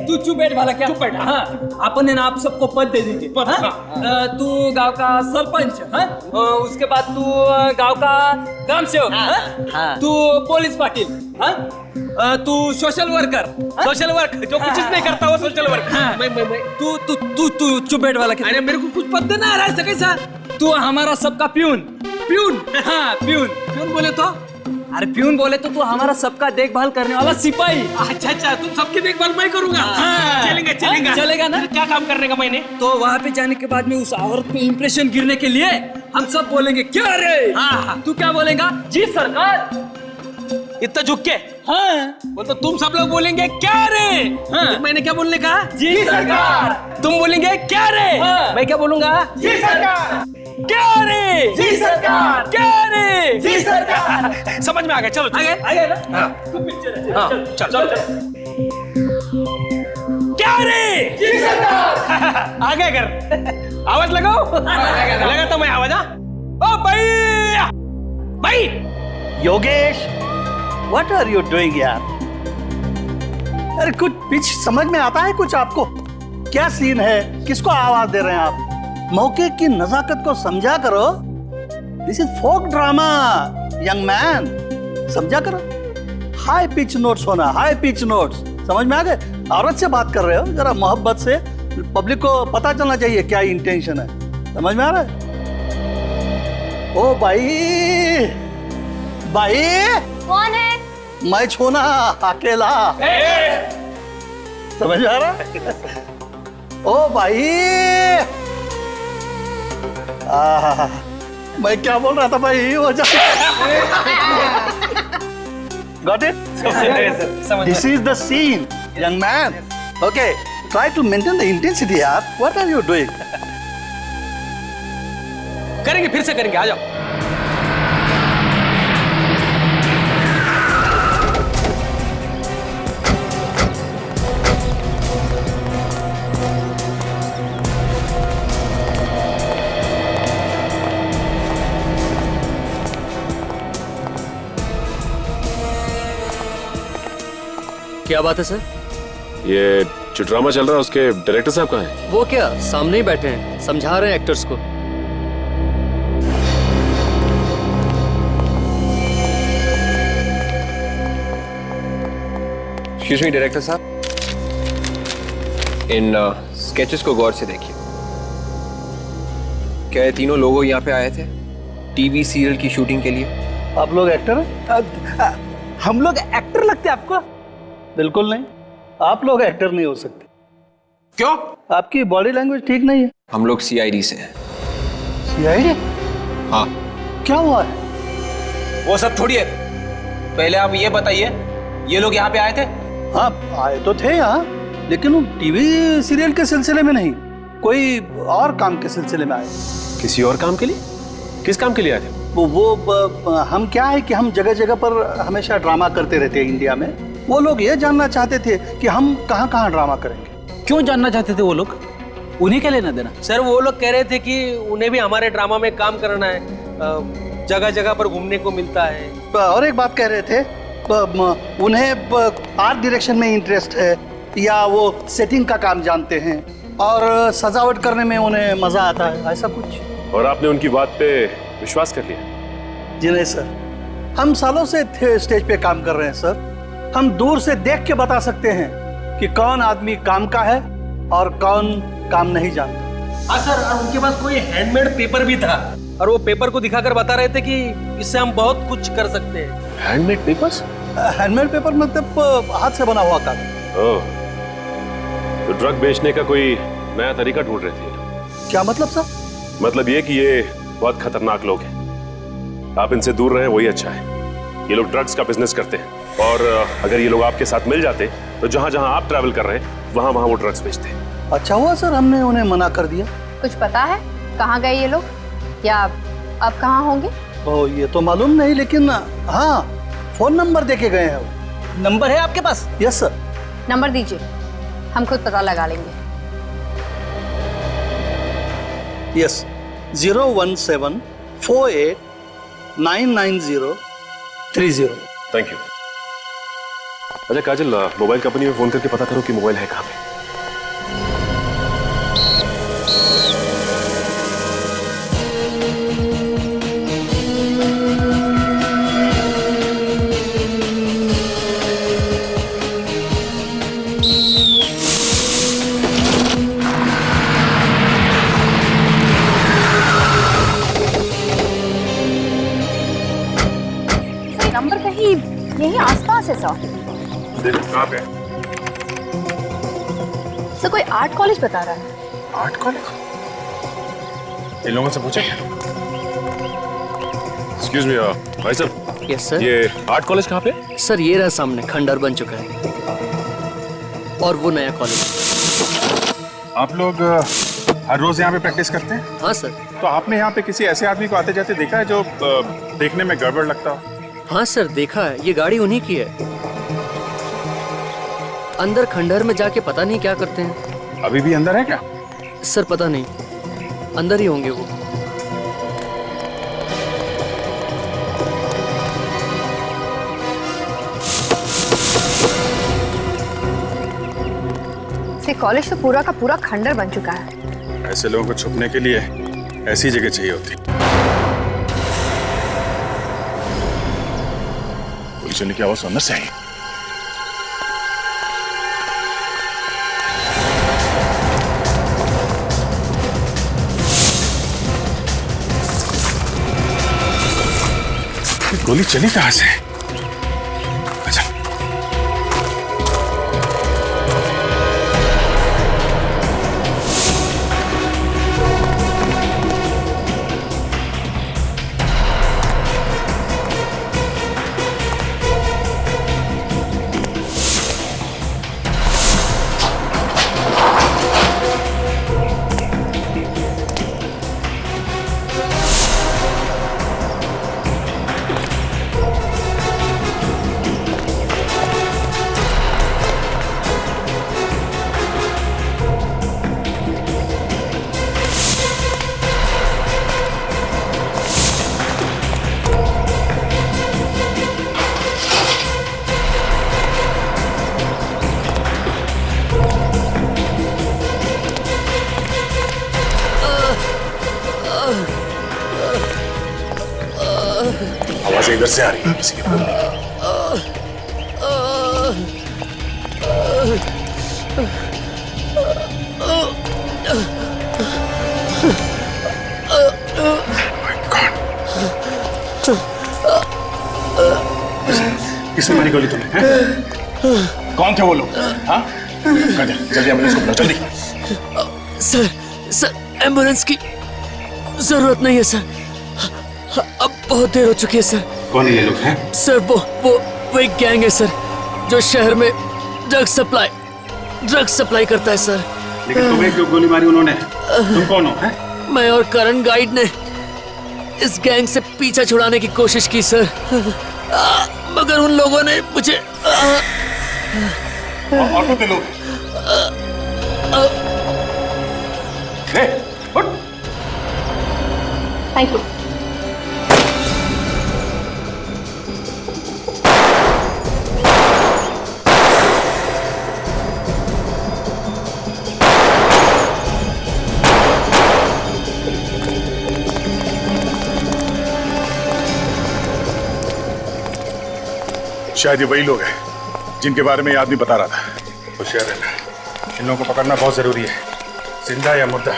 Speaker 1: तू चुप बैठ वाला, क्या
Speaker 8: चुप बैठ।
Speaker 1: हाँ, अपन है ना आप सबको पद दे देंगे। तू गांव का सरपंच, हाँ? उसके बाद तू गांव का ग्राम सेवक, हाँ? तू पुलिस पाटिल, हाँ? तू सोशल वर्कर,
Speaker 8: सोशल वर्क जो कुछ नहीं करता वो सोशल वर्क।
Speaker 1: तू चुप बैठ वाला।
Speaker 8: अरे मेरे को कुछ पद देना आ रहा है कैसा?
Speaker 1: तू हमारा सबका प्यून।
Speaker 8: प्यून?
Speaker 1: हाँ प्यून।
Speaker 8: प्यून बोले तो
Speaker 1: अरे प्यून बोले तो तू हमारा सबका देखभाल करने वाला सिपाही।
Speaker 8: अच्छा अच्छा, तुम सबकी देखभाल मैं करूंगा। हाँ, चलेगा चलेगा
Speaker 1: चलेगा ना?
Speaker 8: क्या काम करने का मैंने?
Speaker 1: तो वहाँ पे जाने के बाद में उस औरत पे इम्प्रेशन गिरने के लिए हम सब बोलेंगे क्या रे।
Speaker 8: हाँ।
Speaker 1: तू क्या बोलेगा? जी सरकार।
Speaker 8: इतना झुक के? हाँ। वो तो तुम सब लोग बोलेंगे क्या रे? हाँ। मैंने क्या बोलने का?
Speaker 1: जी सरकार।
Speaker 8: तुम बोलेंगे क्या रे?
Speaker 1: हाँ।
Speaker 8: मैं क्या बोलूंगा?
Speaker 1: जी सरकार।
Speaker 8: क्या रे?
Speaker 1: जी सरकार।
Speaker 8: क्या रे?
Speaker 1: जी सरकार।
Speaker 8: समझ में आ गया। चलो
Speaker 1: आ गया ना?
Speaker 8: हाँ। हाँ, चल। क्या रे?
Speaker 1: जी सरकार।
Speaker 8: आ गया घर। आवाज लगाओ। लगाता मैं आवाज। ओ भाई
Speaker 12: Yogesh, what are you doing यार? अरे कुछ पिच समझ में आता है कुछ आपको? क्या सीन है? किसको आवाज दे रहे हैं आप? मौके की नजाकत को समझा करो। This is folk drama young man, समझा करो। हाई पिच नोट्स होना, हाई पिच नोट्स, समझ में आ गए? औरत से बात कर रहे हो, जरा मोहब्बत से, पब्लिक को पता चलना चाहिए क्या इंटेंशन है। समझ में आ रहा है? ओ भाई
Speaker 9: कौन है?
Speaker 12: मैं छोना अकेला। समझ में आ रहा? ओ भाई, मैं क्या बोल रहा था भाई? वो got it? This is the scene young man. Okay, try to maintain the intensity यार। What are you doing?
Speaker 8: करेंगे, फिर से करेंगे। आ जाओ।
Speaker 1: क्या बात है सर?
Speaker 7: ये जो ड्रामा चल रहा है उसके डायरेक्टर साहब कहाँ हैं?
Speaker 1: वो क्या सामने ही बैठे हैं, समझा रहे हैं एक्टर्स को।
Speaker 4: एक्सक्यूज मी डायरेक्टर साहब, इन स्केचेस को गौर से देखिए। क्या ये तीनों लोग यहाँ पे आए थे टीवी सीरियल की शूटिंग के लिए?
Speaker 12: आप लोग एक्टर हैं?
Speaker 8: हम लोग एक्टर लगते हैं आपको?
Speaker 12: बिल्कुल नहीं, आप लोग एक्टर नहीं हो सकते।
Speaker 4: क्यों?
Speaker 12: आपकी बॉडी लैंग्वेज ठीक नहीं है।
Speaker 4: हम लोग सीआईडी से हैं।
Speaker 12: सीआईडी?
Speaker 4: हाँ।
Speaker 12: क्या हुआ है?
Speaker 6: वो सब छोड़िए, पहले आप ये बताइए, ये लोग यहाँ पे आए थे?
Speaker 12: हाँ, आए तो थे यहाँ, लेकिन वो टीवी सीरियल के सिलसिले में नहीं, कोई और काम के सिलसिले में आए।
Speaker 7: किसी और काम के लिए? किस काम के लिए आए थे?
Speaker 12: हम क्या है कि हम जगह जगह पर हमेशा ड्रामा करते रहते हैं इंडिया में। वो लोग ये जानना चाहते थे कि हम कहाँ कहाँ ड्रामा करेंगे।
Speaker 6: क्यों जानना चाहते थे वो लोग? उन्हें क्या लेना देना?
Speaker 8: सर, वो लोग कह रहे थे कि उन्हें भी हमारे ड्रामा में काम करना है, जगह जगह पर घूमने को मिलता है।
Speaker 12: और एक बात कह रहे थे, उन्हें आर्ट डायरेक्शन में इंटरेस्ट है, या वो सेटिंग का काम जानते हैं, और सजावट करने में उन्हें मजा आता है, ऐसा कुछ।
Speaker 7: और आपने उनकी बात पे विश्वास कर लिया?
Speaker 12: जी नहीं सर, हम सालों से स्टेज पे काम कर रहे हैं सर। हम दूर से देख के बता सकते हैं कि कौन आदमी काम का है और कौन काम नहीं जानता।
Speaker 8: हाँ सर, और उनके पास कोई हैंडमेड पेपर भी था, और वो पेपर को दिखाकर बता रहे थे कि इससे हम बहुत कुछ कर सकते हैं।
Speaker 7: Handmade papers?
Speaker 12: हैंडमेड पेपर मतलब हाथ से बना हुआ कागज।
Speaker 7: ओह, तो ड्रग बेचने का कोई नया तरीका ढूंढ रहे थे?
Speaker 12: क्या मतलब सर?
Speaker 7: मतलब ये कि ये बहुत खतरनाक लोग हैं, आप इनसे दूर रहें वही अच्छा है। ये लोग ड्रग्स का बिजनेस करते हैं, और अगर ये लोग आपके साथ मिल जाते तो जहां जहां आप ट्रैवल कर रहे हैं वहां वहां वो ड्रग्स बेचते हैं।
Speaker 12: अच्छा हुआ सर हमने उन्हें मना कर दिया।
Speaker 11: कुछ पता है कहाँ गए ये लोग, या अब कहाँ होंगे?
Speaker 12: ओ, ये तो मालूम नहीं, लेकिन हाँ, फोन नंबर देके गए हैं वो।
Speaker 8: नंबर है आपके पास?
Speaker 12: Yes sir.
Speaker 11: नंबर दीजिए, हम खुद पता लगा लेंगे।
Speaker 12: यस, 01748999030।
Speaker 7: Thank you. अच्छा काजल, मोबाइल कंपनी में फोन करके पता करो कि मोबाइल है कहाँ पे।
Speaker 11: नंबर कहीं यही आसपास है सर।
Speaker 10: कहाँ पे?
Speaker 11: सर कोई आर्ट कॉलेज बता रहा है।
Speaker 10: Art college? इन लोगों से पूछे क्या?
Speaker 7: एक्सक्यूज मी भाई साहब,
Speaker 1: यस सर।
Speaker 7: ये आर्ट कॉलेज कहाँ पे?
Speaker 1: सर ये रहा सामने, खंडर बन चुका है और वो नया कॉलेज।
Speaker 10: आप लोग हर रोज यहाँ पे प्रैक्टिस करते हैं?
Speaker 1: हाँ सर।
Speaker 10: तो आपने यहाँ पे किसी ऐसे आदमी को आते जाते देखा है जो देखने में गड़बड़ लगता हो?
Speaker 1: हाँ सर देखा है, ये गाड़ी उन्हीं की है। अंदर खंडहर में जाके पता नहीं क्या करते हैं।
Speaker 10: अभी भी अंदर है क्या?
Speaker 1: सर पता नहीं, अंदर ही होंगे वो।
Speaker 11: कॉलेज तो पूरा का पूरा खंडर बन चुका है।
Speaker 10: ऐसे लोगों को छुपने के लिए ऐसी जगह चाहिए होती। पुलिस वाले की आवाज अंदर से आई। गोली चली कहां से? अच्छा आवाज इधर से आ रही है किसी के बोलने की। किसने मारी गोली तुम्हें? कौन थे वो लोग? हाँ? जल्दी एम्बुलेंस को बुलाओ जल्दी।
Speaker 1: सर एम्बुलेंस की जरूरत नहीं है सर, अब बहुत देर हो चुकी है सर।
Speaker 10: कौन ये लोग हैं?
Speaker 1: सर वो एक गैंग है सर, जो शहर में ड्रग सप्लाई करता है सर।
Speaker 10: लेकिन तुम्हें क्यों गोली मारी उन्होंने? तुम कौन हो?
Speaker 1: मैं और करण गाइड ने इस गैंग से पीछा छुड़ाने की कोशिश की सर, मगर उन लोगों ने मुझे
Speaker 10: और कितने लोग?
Speaker 11: Thank you.
Speaker 10: शायद ये वही लोग हैं जिनके बारे में ये आदमी बता रहा था। होशियार रहना, इन लोगों को पकड़ना बहुत जरूरी है, जिंदा या मुर्दा।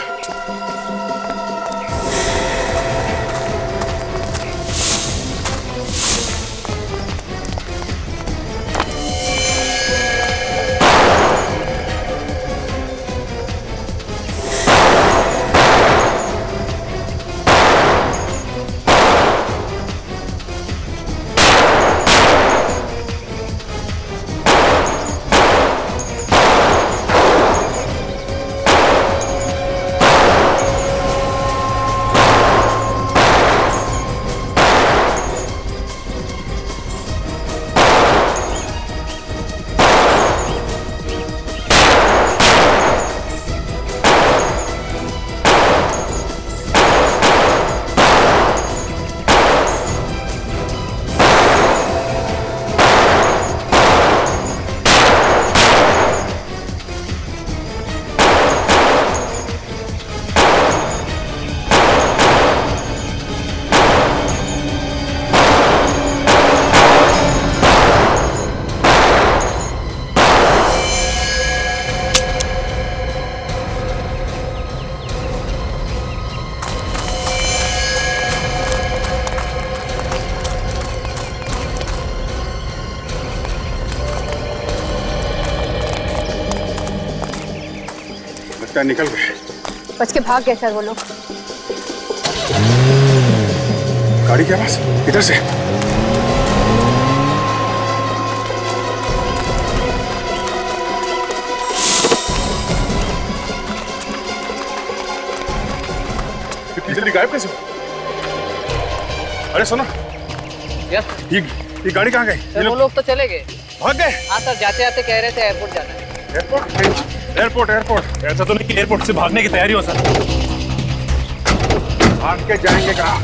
Speaker 10: लगता है निकल गए।
Speaker 11: बच के भाग गए सर वो लोग।
Speaker 10: गाड़ी के पास इधर से। इतनी जल्दी गायब कैसे? अरे सुनो, ये गाड़ी कहाँ गई?
Speaker 1: सर वो लोग तो चले गए।
Speaker 10: भाग गए?
Speaker 1: हाँ सर, जाते जाते कह रहे थे एयरपोर्ट जाना है।
Speaker 10: एयरपोर्ट? एयरपोर्ट एयरपोर्ट
Speaker 7: ऐसा तो नहीं कि एयरपोर्ट से भागने की तैयारी हो सर।
Speaker 10: भाग के जाएंगे कहाँ?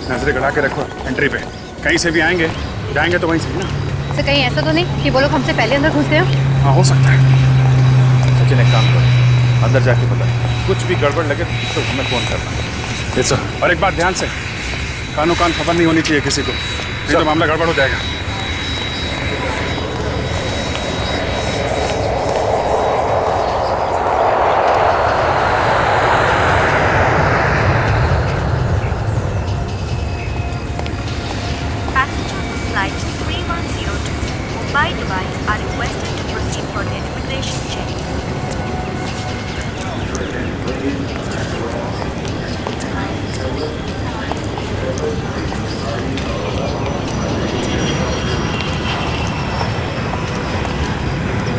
Speaker 10: नजरें गड़ा के रखो एंट्री पे, कहीं से भी आएंगे जाएंगे तो वहीं से ही ना।
Speaker 11: सर कहीं ऐसा तो नहीं कि वो लोग हमसे पहले अंदर घुस गए हो?
Speaker 10: हाँ हो सकता है।
Speaker 3: सचिन एक काम करो, अंदर जाके पता कुछ भी गड़बड़ लगे तो हमें फोन करना।
Speaker 10: Yes sir. और एक बात ध्यान से, कानों कान खबर नहीं होनी चाहिए किसी को, नहीं तो मामला गड़बड़ हो जाएगा।
Speaker 13: Passengers of flight 3102 Mumbai-Dubai are requested to proceed for their immigration check.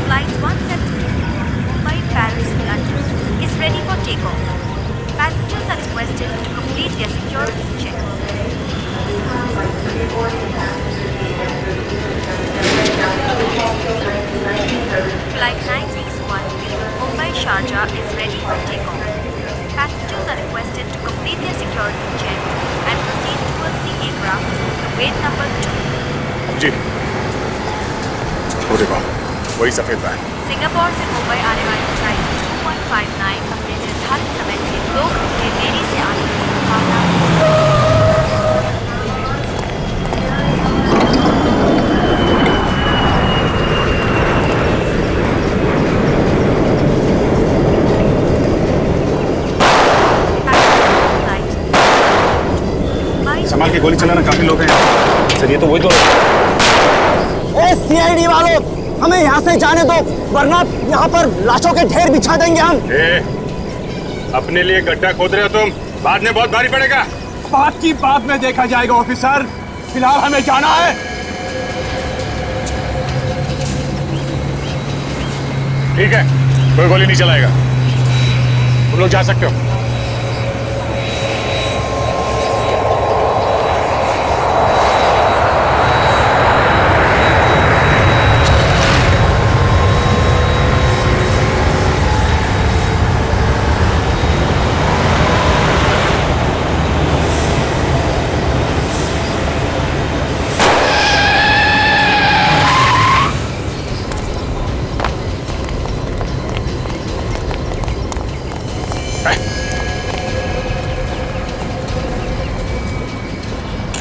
Speaker 13: Flight 172 Mumbai-Paris, London is ready for takeoff. Passengers are requested to complete their security check. Flight 961 Mumbai-Sharjah is ready for takeoff. Passengers are requested to complete their security check and proceed towards the aircraft to gate number 2.
Speaker 10: जी, वो देखो, वही सफेद bag.
Speaker 13: Singapore से मुंबई आने वाली flight 2.59 अपने निर्धारित समय से 2 घंटे देरी से आने की संभावना है।
Speaker 10: संभाल के गोली चलाना, काफी लोग हैं। सर ये तो वही तो।
Speaker 14: सीआईडी वालों, हमें यहाँ से जाने दो वरना यहाँ पर लाशों के ढेर बिछा देंगे हम।
Speaker 10: अपने लिए गड्ढा खोद रहे हो तुम, बाद में बहुत भारी पड़ेगा।
Speaker 3: बात की बात में देखा जाएगा ऑफिसर, फिलहाल हमें जाना है।
Speaker 10: ठीक है, कोई गोली नहीं चलाएगा, तुम लोग जा सकते हो।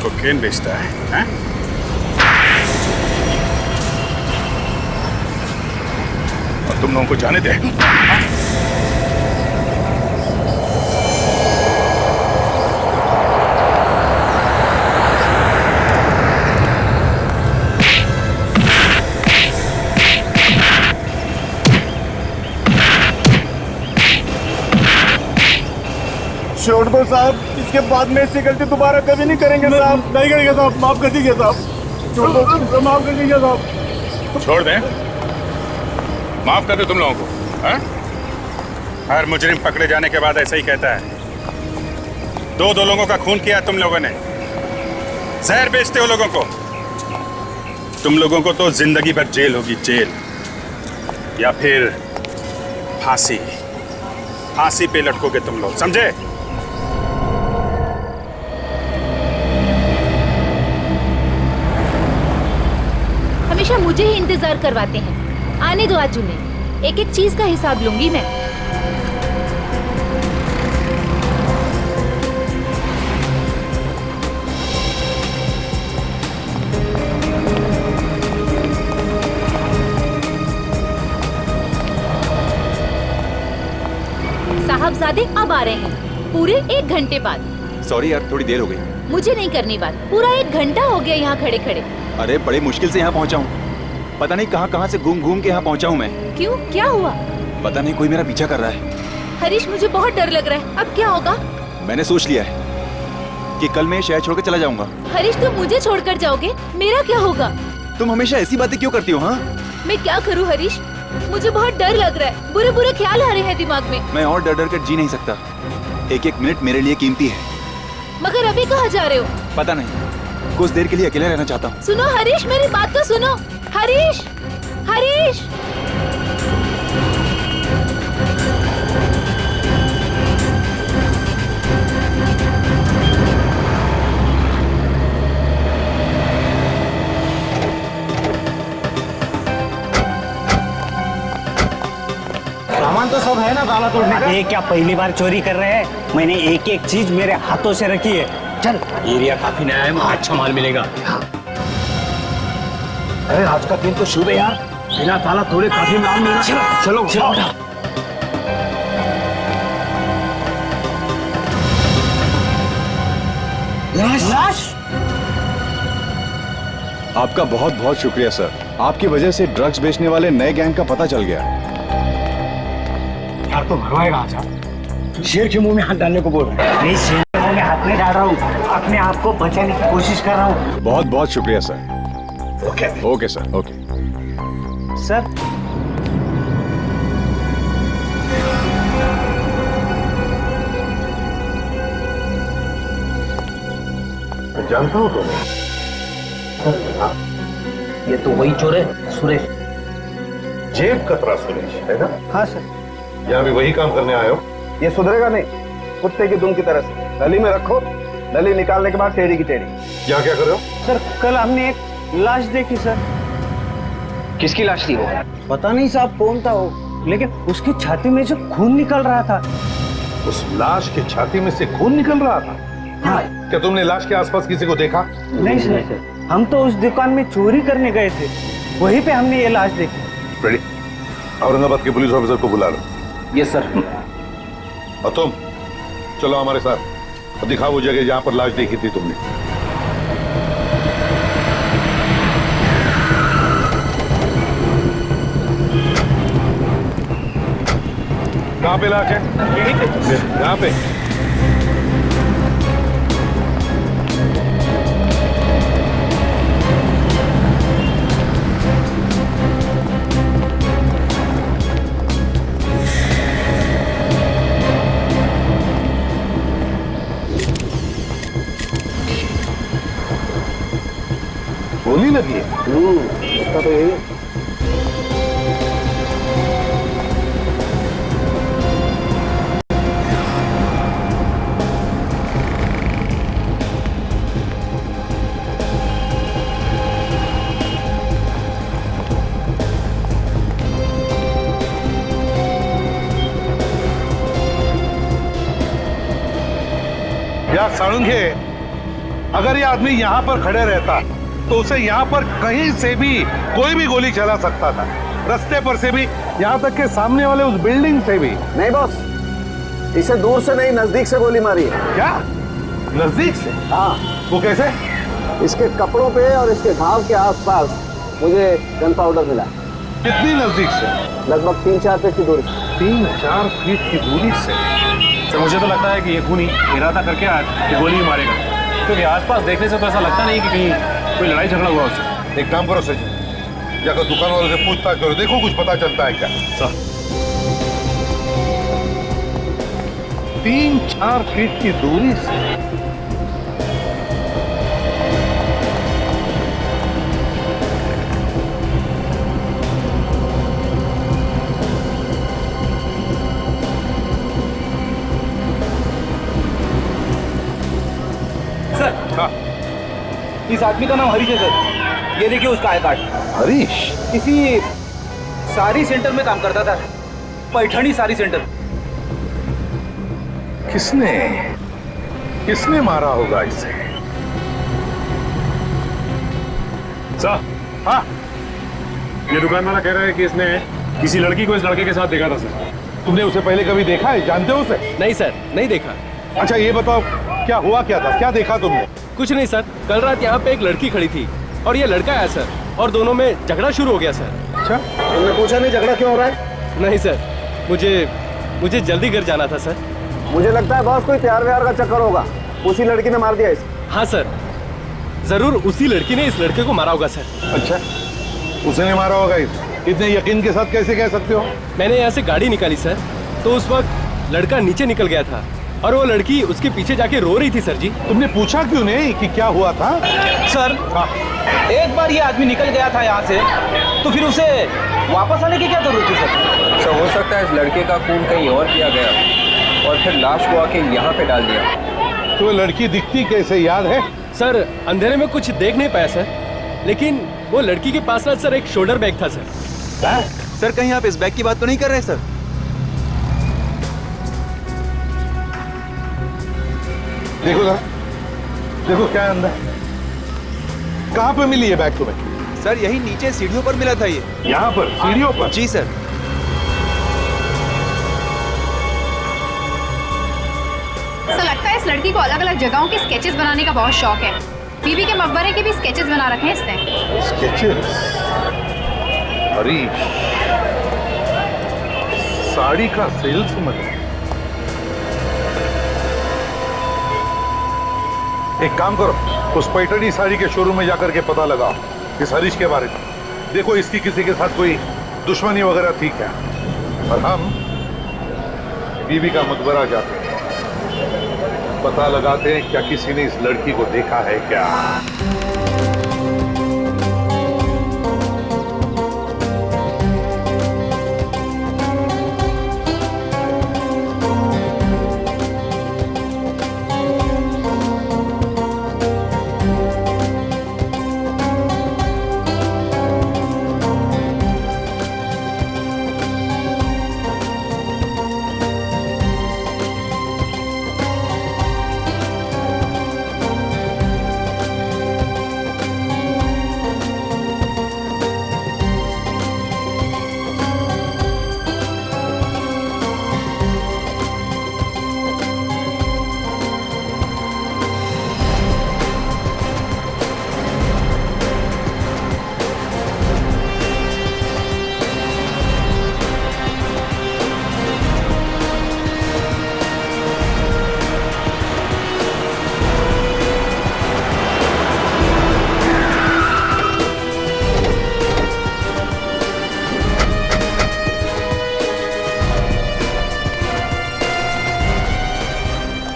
Speaker 10: कोकेन बेचता है, हैं? और तुम लोगों को जाने दे।
Speaker 3: छोड़ दो साहब, इसके बाद में ऐसी गलती दोबारा कभी नहीं करेंगे साहब। नहीं करेंगे साहब, माफ कर दीजिए साहब। छोड़ दो, माफ कर दीजिए साहब।
Speaker 10: छोड़ दें? माफ कर दो तुम लोगों को, हैं? हर मुजरिम पकड़े जाने के बाद ऐसा ही कहता है। दो लोगों का खून किया तुम लोगों ने, जहर बेचते हो लोगों को। तुम लोगों को तो जिंदगी भर जेल होगी, जेल या फिर फांसी। फांसी पे लटकोगे तुम लोग, समझे?
Speaker 9: हमेशा मुझे ही इंतजार करवाते हैं।
Speaker 15: आने दो आज उन्हें, एक एक चीज का हिसाब लूंगी मैं। साहबजादे अब आ रहे हैं पूरे 1 घंटे बाद।
Speaker 2: सॉरी यार, थोड़ी देर हो गई।
Speaker 15: मुझे नहीं करनी बात, पूरा 1 घंटा हो गया यहाँ खड़े खड़े।
Speaker 2: अरे बड़े मुश्किल से यहाँ पहुँचा हूँ, पता नहीं कहाँ कहाँ से घूम घूम के यहाँ पहुँचा हूँ मैं।
Speaker 15: क्यों, क्या हुआ?
Speaker 2: पता नहीं, कोई मेरा पीछा कर रहा है।
Speaker 15: हरीश, मुझे बहुत डर लग रहा है, अब क्या होगा?
Speaker 2: मैंने सोच लिया है कि कल मैं शहर छोड़ के चला जाऊंगा।
Speaker 15: हरीश, तुम मुझे छोड़कर जाओगे, मेरा क्या होगा?
Speaker 2: तुम हमेशा ऐसी बातें क्यों करती हो? हाँ,
Speaker 15: मैं क्या करूँ हरीश, मुझे बहुत डर लग रहा है, बुरे बुरे ख्याल आ रहे हैं दिमाग में।
Speaker 2: मैं और डर डर कर जी नहीं सकता, एक एक मिनट मेरे लिए कीमती है।
Speaker 15: मगर अभी कहाँ जा रहे हो?
Speaker 2: पता नहीं, कुछ देर के लिए अकेले रहना चाहता हूँ।
Speaker 15: सुनो हरीश, मेरी बात तो सुनो। हरीश, हरीश।
Speaker 14: सामान तो सब है ना ताला तोड़ने का? ये क्या पहली बार चोरी कर रहे हैं? मैंने एक एक चीज मेरे हाथों से रखी है। चल,
Speaker 1: एरिया काफी नया है, अच्छा माल मिलेगा।
Speaker 14: अरे आज का दिन तो शुभ है यार, बिना ताला तोड़े काफी माल मिलेगा। चलो चलो। लाश?
Speaker 2: आपका बहुत बहुत शुक्रिया सर, आपकी वजह से ड्रग्स बेचने वाले नए गैंग का पता चल गया।
Speaker 14: यार तो भरवाएगा आज। शेर के मुंह में हाथ डालने को बोल रहा है। नहीं, शेर के मुंह में हाथ नहीं डाल रहा हूँ, अपने आप को बचाने की कोशिश कर रहा हूँ।
Speaker 2: बहुत बहुत शुक्रिया sir. Okay sir, okay
Speaker 14: sir.
Speaker 5: जानता हूँ तुम्हें?
Speaker 6: ये तो वही चोर है, सुरेश।
Speaker 5: जेब कतरा सुरेश है ना?
Speaker 14: हाँ सर।
Speaker 5: यहाँ भी वही काम करने आए हो?
Speaker 3: ये सुधरेगा नहीं, कुत्ते की दुम की तरह से नली में रखो, नली निकालने के बाद टेढ़ी की टेढ़ी।
Speaker 5: यहाँ क्या कर रहे हो?
Speaker 14: सर, कल हमने एक लाश देखी सर।
Speaker 6: किसकी लाश थी वो?
Speaker 14: पता नहीं साहब कौन था वो, लेकिन उसकी छाती में से खून निकल रहा था।
Speaker 5: उस लाश की छाती में से खून निकल रहा था?
Speaker 14: हाँ।
Speaker 5: क्या तुमने लाश के आसपास किसी को देखा?
Speaker 14: नहीं सर, हम तो उस दुकान में चोरी करने गए थे, वहीं पे हमने ये लाश देखी।
Speaker 5: रेडी, औरंगाबाद के पुलिस ऑफिसर को बुला लो।
Speaker 6: Yes sir.
Speaker 5: और तुम चलो हमारे साथ और दिखाओ वो जगह जहां पर लाश देखी थी तुमने। कहां पे लाश है? यहीं पे। यहाँ पे? गोली लगी है?
Speaker 14: उसका तो यही है।
Speaker 5: यार साळुंखे, अगर ये आदमी यहाँ पर खड़े रहता तो उसे यहाँ पर कहीं से भी कोई भी गोली चला सकता था, रास्ते पर से भी, यहाँ तक के सामने वाले उस बिल्डिंग से भी।
Speaker 3: नहीं बॉस, इसे दूर से नहीं नजदीक से गोली मारी है।
Speaker 5: क्या? नजदीक से?
Speaker 3: हाँ।
Speaker 5: वो कैसे?
Speaker 3: इसके कपड़ों पे और इसके घाव के आसपास मुझे गन पाउडर मिला।
Speaker 5: कितनी नजदीक से?
Speaker 3: लगभग 3-4 फीट की दूरी से।
Speaker 5: 3-4 फीट की दूरी से?
Speaker 8: तो मुझे तो लगता है कि ये खूनी इरादा करके आज गोली ही मारेगा, क्योंकि आसपास देखने से तो ऐसा लगता नहीं कि कहीं कोई लड़ाई झगड़ा हुआ उससे।
Speaker 5: एक काम करो सचिन, जाकर दुकान वालों से पूछताछ करो, देखो कुछ पता चलता है क्या। 3-4 फीट की दूरी से?
Speaker 6: इस आदमी का नाम हरीश है सर, ये देखिए उसका आई कार्ड।
Speaker 5: हरीश?
Speaker 6: किसी साड़ी सेंटर में काम करता था, पैठणी साड़ी सेंटर।
Speaker 5: किसने मारा होगा इसे?
Speaker 7: सर,
Speaker 5: हाँ,
Speaker 7: ये दुकान वाला कह रहा है कि इसने किसी लड़की को इस लड़के के साथ देखा था सर।
Speaker 5: तुमने उसे पहले कभी देखा है? जानते हो उसे?
Speaker 1: नहीं सर, नहीं देखा।
Speaker 5: अच्छा ये बताओ, क्या हुआ क्या था? क्या देखा तुमने?
Speaker 1: कुछ नहीं सर, कल रात यहाँ पे एक लड़की खड़ी थी और ये लड़का आया सर, और दोनों में झगड़ा शुरू हो गया सर।
Speaker 5: अच्छा, तुमने पूछा नहीं झगड़ा क्यों हो रहा है?
Speaker 1: नहीं सर, मुझे जल्दी घर जाना था सर।
Speaker 3: मुझे लगता है बॉस कोई प्यार व्यार का चक्कर होगा, उसी लड़की ने मार दिया इसे।
Speaker 1: हाँ सर, जरूर उसी लड़की ने इस लड़के को मारा होगा सर।
Speaker 5: अच्छा, उसने मारा होगा इसे? इतने यकीन के साथ कैसे कह सकते हो?
Speaker 1: मैंने यहाँ से गाड़ी निकाली सर, तो उस वक्त लड़का नीचे निकल गया था और वो लड़की उसके पीछे जाके रो रही थी सर जी।
Speaker 5: तुमने पूछा क्यों नहीं कि क्या हुआ था?
Speaker 6: सर, एक बार ये आदमी निकल गया था यहाँ से, तो फिर उसे वापस आने की क्या जरूरत थी सर?
Speaker 4: सर हो सकता है इस लड़के का खून कहीं और किया गया और फिर लाश को आके यहाँ पे डाल दिया।
Speaker 5: तो लड़की दिखती कैसे, याद है?
Speaker 1: सर अंधेरे में कुछ देख नहीं पाया सर, लेकिन वो लड़की के पास ना सर एक शोल्डर बैग था सर।
Speaker 3: सर कहीं आप इस बैग की बात तो नहीं कर रहे सर?
Speaker 5: देखो ना, देखो क्या अंदर। कहाँ पे मिली ये बैग तुम्हें?
Speaker 3: सर यही नीचे सीढ़ियों पर मिला था ये।
Speaker 5: यहाँ पर सीढ़ियों पर?
Speaker 3: जी सर।
Speaker 11: सर लगता है इस लड़की को अलग अलग जगहों के स्केचेस बनाने का बहुत शौक है। बीबी के मकबरे के भी स्केचेस बना रखे हैं इसने।
Speaker 5: स्केचेस? हरीश, साड़ी का सेल्समैन। एक काम करो, उस पैठणी साड़ी के शोरूम में जाकर के पता लगाओ इस हरीश के बारे में। देखो इसकी किसी के साथ कोई दुश्मनी वगैरह थी क्या? और हम बीबी का मकबरा जाते हैं, पता लगाते हैं क्या किसी ने इस लड़की को देखा है क्या।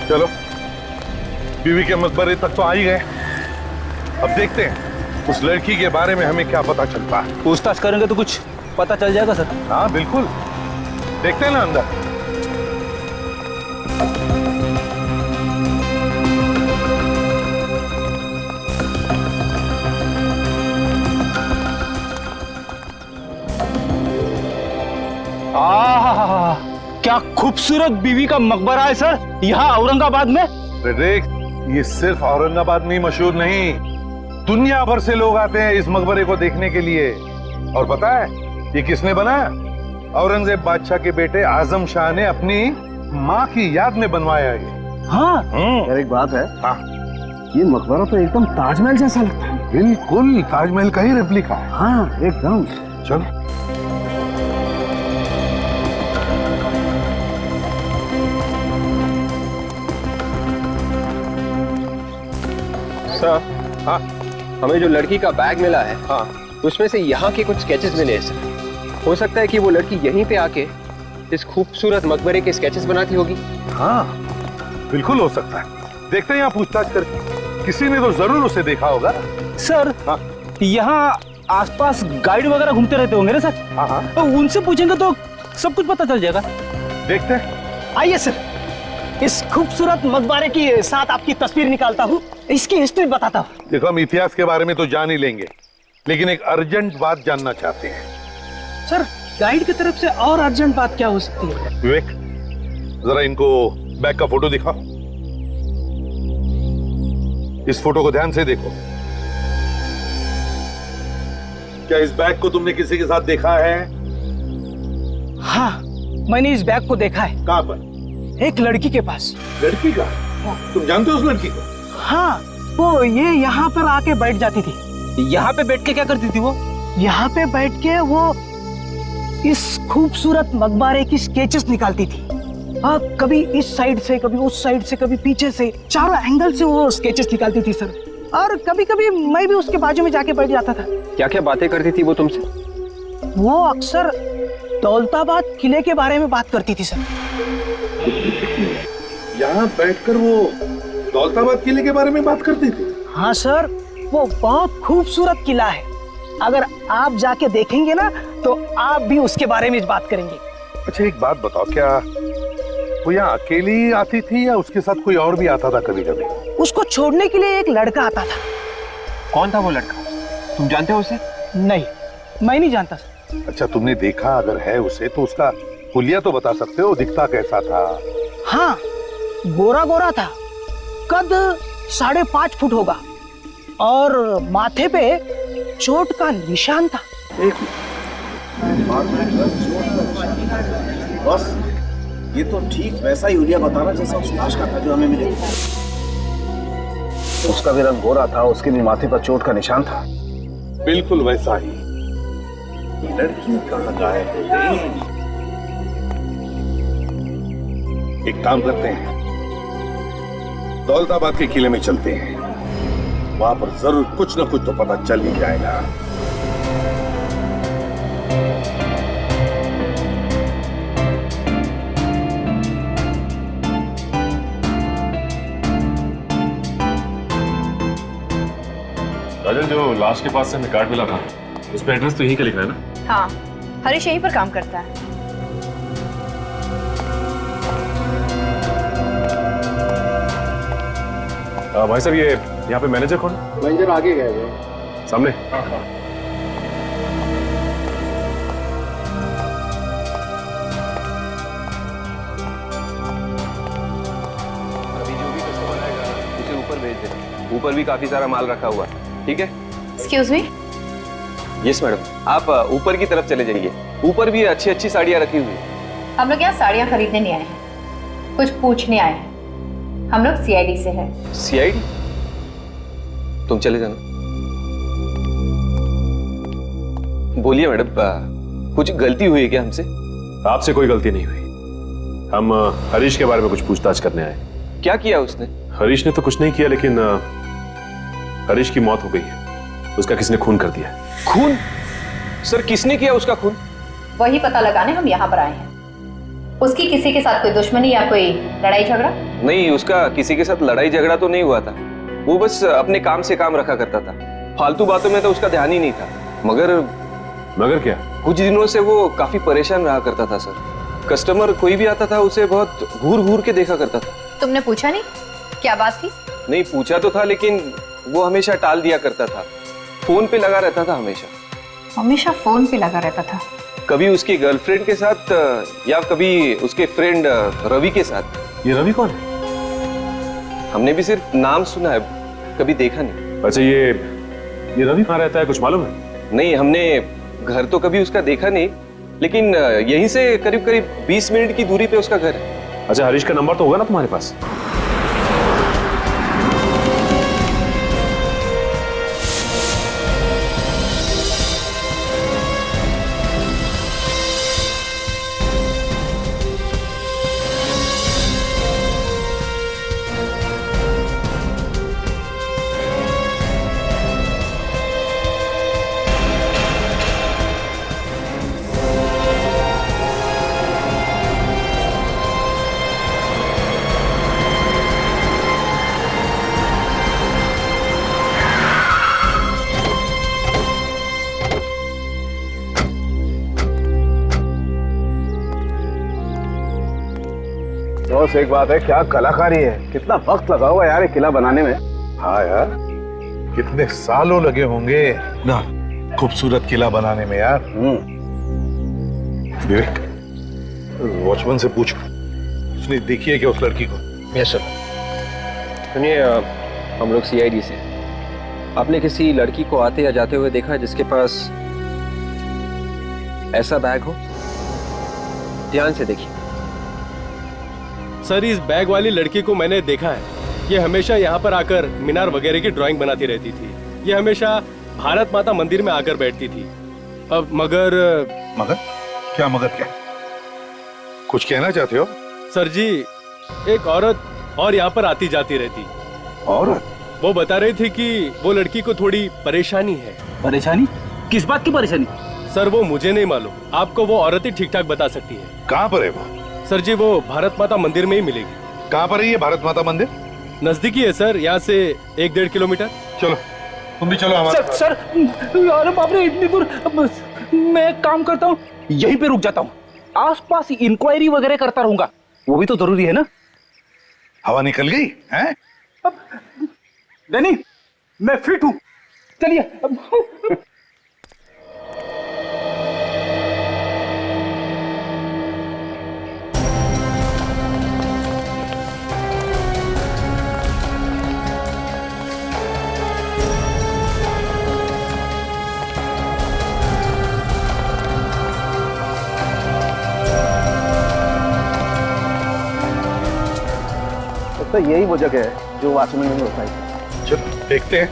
Speaker 5: चलो बीवी के मकबरे तक तो आ ही गए। अब देखते हैं उस लड़की के बारे में हमें क्या पता चलता है।
Speaker 6: पूछताछ करेंगे तो कुछ पता चल जाएगा सर।
Speaker 5: हाँ बिल्कुल, देखते हैं ना अंदर।
Speaker 12: क्या खूबसूरत बीवी का मकबरा है सर यहाँ औरंगाबाद में।
Speaker 5: देख, ये सिर्फ औरंगाबाद में ही मशहूर नहीं, दुनिया भर से लोग आते हैं इस मकबरे को देखने के लिए। और पता है ये किसने बनाया? औरंगजेब बादशाह के बेटे आजम शाह ने अपनी माँ की याद में बनवाया है।
Speaker 12: हाँ
Speaker 3: यार एक बात है।
Speaker 5: हाँ,
Speaker 3: ये मकबरा तो एकदम ताजमहल जैसा लगता है।
Speaker 5: बिल्कुल ताजमहल का ही रेप्लिका है।
Speaker 3: हाँ एकदम।
Speaker 5: चलो
Speaker 4: सर,
Speaker 5: हाँ
Speaker 4: हमें जो लड़की का बैग मिला है,
Speaker 5: हाँ,
Speaker 4: उसमें से यहाँ के कुछ स्केचेस मिले हैं सर। हो सकता है कि वो लड़की यहीं पे आके इस खूबसूरत मकबरे के स्केचेस बनाती होगी।
Speaker 5: हाँ बिल्कुल हो सकता है। देखते हैं यहाँ पूछताछ करके, किसी ने तो जरूर उसे देखा होगा।
Speaker 12: सर
Speaker 5: हाँ
Speaker 12: यहाँ आसपास गाइड वगैरह घूमते रहते होंगे ना सर?
Speaker 5: हाँ हाँ,
Speaker 12: तो उनसे पूछेंगे तो सब कुछ पता चल जाएगा।
Speaker 5: देखते हैं।
Speaker 12: आइए सर, इस खूबसूरत मकबरे के साथ आपकी तस्वीर निकालता हूँ, इसकी हिस्ट्री बताता हूँ।
Speaker 5: देखो हम इतिहास के बारे में तो जान ही लेंगे, लेकिन एक अर्जेंट बात जानना चाहते हैं।
Speaker 12: सर गाइड की तरफ से और अर्जेंट बात क्या हो सकती है?
Speaker 5: विवेक, जरा इनको बैग का फोटो दिखाओ। इस फोटो को ध्यान से देखो। क्या इस बैग को तुमने किसी के साथ देखा है?
Speaker 12: हाँ, मैंने इस बैग को देखा है।
Speaker 5: कहाँ पर?
Speaker 12: एक लड़की के पास।
Speaker 5: लड़की का? तुम जानते हो उस लड़की को?
Speaker 12: हाँ, वो ये यहाँ पर आके बैठ जाती थी।
Speaker 4: यहाँ पे बैठ के क्या करती थी वो?
Speaker 12: यहाँ पे बैठ के वो इस खूबसूरत मकबरे की स्केचेस निकालती थी। कभी इस साइड से, कभी उस साइड से, कभी पीछे से, चारों एंगल से वो स्केचेस निकालती थी सर। और कभी कभी मैं भी उसके बाजू में जाके बैठ जाता था।
Speaker 4: क्या क्या बातें करती थी वो तुमसे?
Speaker 12: वो अक्सर दौलताबाद किले के बारे में बात करती थी सर।
Speaker 5: यहाँ बैठकर वो दौलताबाद किले के बारे में बात करती थी?
Speaker 12: हाँ सर, वो बहुत खूबसूरत किला है। अगर आप जाके देखेंगे ना तो आप भी उसके बारे में बात करेंगे।
Speaker 5: अच्छा एक बात बताओ, क्या वो यहाँ अकेली आती थी या उसके साथ कोई और भी आता था कभी कभी?
Speaker 12: उसको छोड़ने के लिए एक लड़का आता था।
Speaker 4: कौन था वो लड़का? तुम जानते हो उसे?
Speaker 12: नहीं, मैं नहीं जानता।
Speaker 5: अच्छा तुमने देखा अगर है उसे तो उसका हुलिया तो बता सकते हो, दिखता कैसा था?
Speaker 12: हाँ, गोरा गोरा था, कद 5.5 फुट होगा और माथे पे चोट का निशान था।
Speaker 16: बस ये तो ठीक वैसा ही हुलिया बताना जैसा उस लाश का था जो हमें मिले। उसका भी रंग गोरा था, उसके भी माथे पर चोट का निशान था।
Speaker 5: बिल्कुल वैसा ही।
Speaker 16: लड़की कहाँ गायब हो गई?
Speaker 5: एक काम करते हैं, दौलताबाद के किले में चलते हैं, वहां पर जरूर कुछ न कुछ तो पता चल ही जाएगा।
Speaker 7: राजन, जो लाश के पास से हमें कार्ड मिला था उस पे एड्रेस तो यहीं का लिखा है ना?
Speaker 11: हाँ, हरीश यहीं पर काम करता है।
Speaker 7: भाई साहब, ये यहाँ पे मैनेजर कौन है?
Speaker 14: मैनेजर आगे गए हुए
Speaker 7: सामने।
Speaker 4: अभी जो भी कस्टमर आएगा उसे ऊपर भेज दे। ऊपर भी काफी सारा माल रखा हुआ है, ठीक है?
Speaker 11: Excuse me.
Speaker 4: यस मैडम, आप ऊपर की तरफ चले जाइए। ऊपर भी अच्छी अच्छी साड़ियाँ रखी हुई है।
Speaker 11: हम लोग यहाँ साड़ियाँ खरीदने नहीं आए हैं, कुछ पूछने आए हैं। हम लोग सीआईडी से हैं।
Speaker 4: सीआईडी? तुम चले जाना। बोलिए मैडम, कुछ गलती हुई है क्या हमसे?
Speaker 7: आपसे कोई गलती नहीं हुई। हम हरीश के बारे में कुछ पूछताछ करने आए।
Speaker 4: क्या किया उसने?
Speaker 7: हरीश ने तो कुछ नहीं किया, लेकिन हरीश की मौत हो गई है। उसका किसी ने खून कर दिया।
Speaker 4: खून? सर, किसने किया उसका खून?
Speaker 11: वही पता लगाने हम यहाँ पर आए हैं। उसकी किसी के साथ कोई दुश्मनी या कोई लड़ाई झगड़ा?
Speaker 4: नहीं, उसका किसी के साथ लड़ाई झगड़ा तो नहीं हुआ था। वो बस अपने काम से काम रखा करता था। फालतू बातों में तो उसका ध्यान ही नहीं था। मगर
Speaker 7: क्या?
Speaker 4: कुछ दिनों से वो काफी परेशान रहा करता था सर। कस्टमर कोई भी आता था उसे बहुत घूर घूर के देखा करता था।
Speaker 11: तुमने पूछा नहीं क्या बात थी?
Speaker 4: नहीं, पूछा तो था, लेकिन वो हमेशा टाल दिया करता था। फोन पे लगा रहता था हमेशा।
Speaker 11: हमेशा फोन पे लगा रहता था?
Speaker 4: कभी उसकी गर्लफ्रेंड के साथ या कभी उसके फ्रेंड रवि के साथ।
Speaker 7: ये रवि कौन है?
Speaker 4: हमने भी सिर्फ नाम सुना है, कभी देखा नहीं।
Speaker 7: अच्छा, ये रवि कहाँ रहता है, कुछ मालूम है?
Speaker 4: नहीं, हमने घर तो कभी उसका देखा नहीं, लेकिन यहीं से करीब करीब 20 मिनट की दूरी पे उसका घर है।
Speaker 7: अच्छा, हरीश का नंबर तो होगा ना तुम्हारे पास?
Speaker 16: बस एक बात है, क्या कलाकारी है, कितना वक्त लगा हुआ यार ये किला बनाने में।
Speaker 5: हाँ यार, कितने सालों लगे होंगे ना खूबसूरत किला बनाने में यार। विवेक, वॉचमैन से पूछो, उसने देखी है क्या उस लड़की को?
Speaker 4: Yes sir. सुनिए, हम लोग सीआईडी से, आपने किसी लड़की को आते या जाते हुए देखा जिसके पास ऐसा बैग हो? ध्यान से देखिए।
Speaker 17: सर, इस बैग वाली लड़की को मैंने देखा है। ये हमेशा यहाँ पर आकर मीनार वगैरह की ड्राइंग बनाती रहती थी। ये हमेशा भारत माता मंदिर में आकर बैठती थी। अब मगर
Speaker 5: क्या मगर क्या? कुछ कहना चाहते हो?
Speaker 17: सर जी, एक औरत और यहाँ पर आती जाती रहती।
Speaker 5: औरत?
Speaker 17: वो बता रही थी कि वो लड़की को थोड़ी परेशानी है।
Speaker 6: परेशानी? किस बात की परेशानी?
Speaker 17: सर, वो मुझे नहीं मालूम, आपको वो औरत ही ठीक ठाक बता सकती है।
Speaker 5: कहाँ पर है वो?
Speaker 17: सर जी, वो भारत माता मंदिर में ही मिलेगी।
Speaker 5: कहाँ पर है ये भारत माता मंदिर?
Speaker 17: नजदीकी है सर, यहाँ से 1-1.5 किलोमीटर।
Speaker 5: चलो, तुम भी चलो हमारे
Speaker 6: साथ। सर, अरे बाप रे, इतनी दूर। मैं एक काम करता हूँ, यहीं पे रुक जाता हूँ, आसपास इंक्वायरी वगैरह करता रहूंगा, वो भी तो जरूरी है ना।
Speaker 5: हवा निकल गई हैं?
Speaker 6: डैनी, मैं फिट हूँ, चलिए।
Speaker 4: तो यही वो जगह है जो वॉचमैन ने बताई।
Speaker 5: चलो देखते हैं।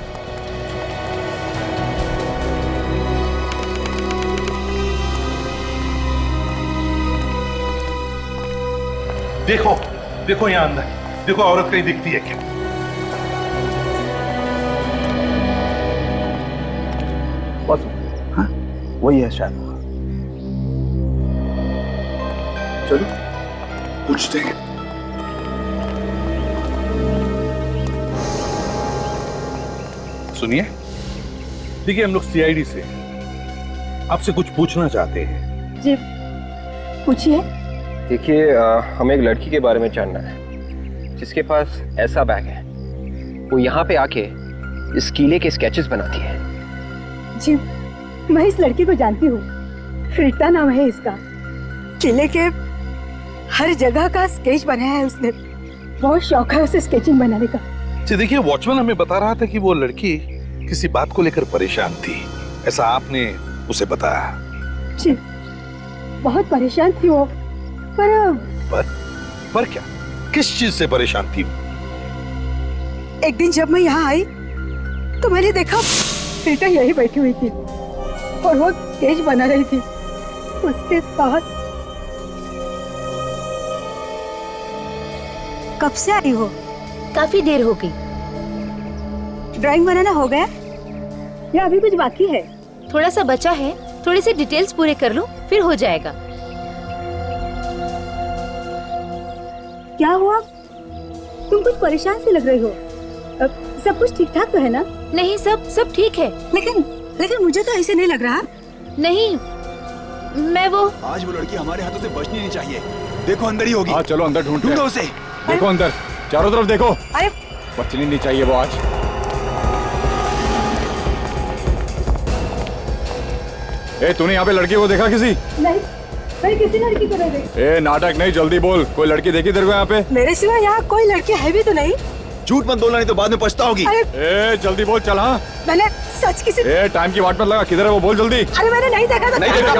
Speaker 5: देखो देखो यहाँ अंदर, देखो औरत कहीं दिखती है क्या?
Speaker 4: बस हाँ, वही है शायद। चलो
Speaker 5: पूछते हैं। सुनिए, देखिए, हम लोग सीआईडी से आपसे कुछ पूछना चाहते हैं।
Speaker 15: जी, पूछिए।
Speaker 4: देखिए, हमें एक लड़की के बारे में जानना है जिसके पास ऐसा बैग है। वो यहाँ पे आके इस किले के स्केचेस बनाती है।
Speaker 15: जी, मैं इस लड़की को जानती हूँ, रीता नाम है इसका। किले के हर जगह का स्केच बनाया है उसने। बहुत शौक है उसे स्केचिंग बनाने का।
Speaker 5: जी देखिए, वॉचमैन हमें बता रहा था कि वो लड़की किसी बात को लेकर परेशान थी, ऐसा आपने उसे बताया।
Speaker 15: जी, बहुत परेशान थी वो।
Speaker 5: पर क्या? किस चीज से परेशान थी?
Speaker 15: एक दिन जब मैं यहाँ आई तो मैंने देखा रीता यही बैठी हुई थी और वो स्केच बना रही थी। उसके बाद
Speaker 9: कब से आई हो?
Speaker 15: काफी देर हो गई। ड्राइंग बनाना हो गया या अभी कुछ बाकी है? थोड़ा सा बचा है, थोड़े से डिटेल्स पूरे कर लो फिर हो जाएगा। क्या हुआ? तुम कुछ परेशान से लग रही हो। सब कुछ ठीक ठाक तो है ना? नहीं, सब ठीक है। लेकिन मुझे तो ऐसे नहीं लग रहा। नहीं, मैं वो
Speaker 2: आज वो लड़की हमारे हाथों से बचनी नहीं चाहिए। देखो अंदर ही होगी। हाँ चलो अंदर ढूंढो उसे। देखो अंदर, चारों तरफ देखो।
Speaker 15: अरे
Speaker 2: बचनी नहीं चाहिए वो आज। ए, तूने यहाँ पे लड़की को देखा किसी?
Speaker 15: नहीं, मैं किसी लड़की को नहीं देखी।
Speaker 2: ए, नाटक नहीं, जल्दी बोल। कोई लड़की देखी तेरे को यहाँ पे?
Speaker 15: मेरे सिवा यहाँ कोई लड़की है भी तो नहीं।
Speaker 2: झूठ मत बोलना, नहीं तो बाद में पछताओगी। ए, जल्दी बोल, चल। हाँ,
Speaker 15: मैंने सच किसी।
Speaker 2: ए, टाइम की वाट मत लगा। किधर है वो? बोल जल्दी।
Speaker 15: अरे मैंने नहीं देखा था।
Speaker 2: नहीं देखा।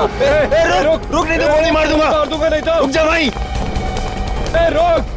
Speaker 15: रुक
Speaker 2: नहीं तो गोली मार दूंगा। नहीं तो रुक जा भाई। रोक।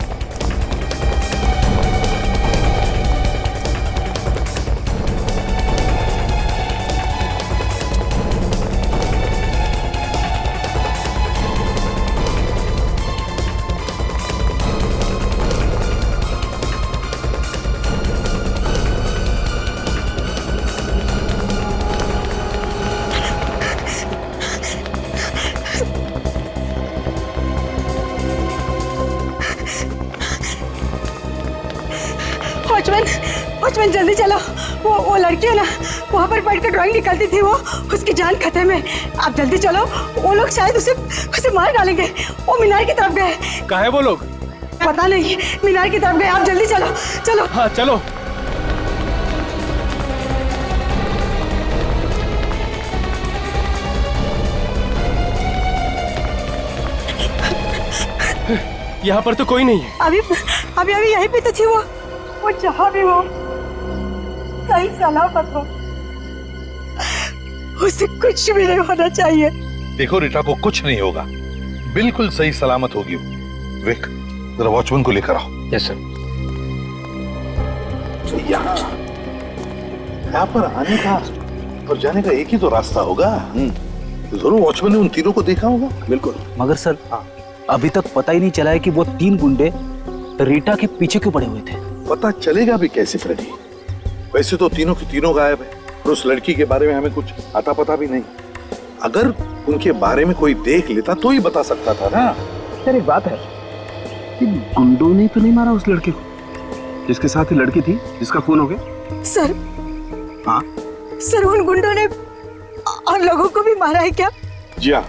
Speaker 15: वॉचमैन जल्दी चलो। वो लड़की है ना, वहाँ पर बैठकर ड्राइंग निकालती थी, वो उसकी जान खतरे में। आप जल्दी चलो, वो लोग शायद उसे मार डालेंगे। वो मीनार की तरफ गए।
Speaker 17: कहाँ है वो लोग?
Speaker 15: पता नहीं, मीनार की तरफ गए। आप जल्दी चलो। चलो।
Speaker 17: हाँ चलो। यहाँ पर तो कोई नहीं है।
Speaker 15: अभी अभी अभी यहीं पे तो थी वो जहाँ भी हो सही सलामत हो, उसे कुछ भी नहीं होना चाहिए।
Speaker 5: देखो रीटा को कुछ नहीं होगा, बिल्कुल सही सलामत होगी वो। विक, जरा वॉचमैन को लेकर आओ।
Speaker 4: Yes sir.
Speaker 5: यहाँ पर आने का और जाने का एक ही तो रास्ता होगा। जरूर वॉचमैन ने उन तीनों को देखा होगा।
Speaker 6: बिल्कुल। मगर सर अभी तक पता ही नहीं चला है कि वो 3 गुंडे रीटा के पीछे क्यों पड़े हुए थे।
Speaker 5: पता चलेगा भी कैसे फ्रेडी? वैसे तो तीनों की तीनों गायब है और उस लड़की के बारे में हमें कुछ आता पता भी नहीं। अगर उनके बारे में कोई देख लेता तो ही बता सकता था ना।
Speaker 16: यार एक बात है, कि गुंडों ने तो नहीं मारा उस लड़के को जिसके साथ ही लड़की थी जिसका खून हो गया?
Speaker 15: सर,
Speaker 5: हाँ
Speaker 15: सर उन गुंडों ने और लोगों को भी मारा है क्या?
Speaker 5: जी हाँ,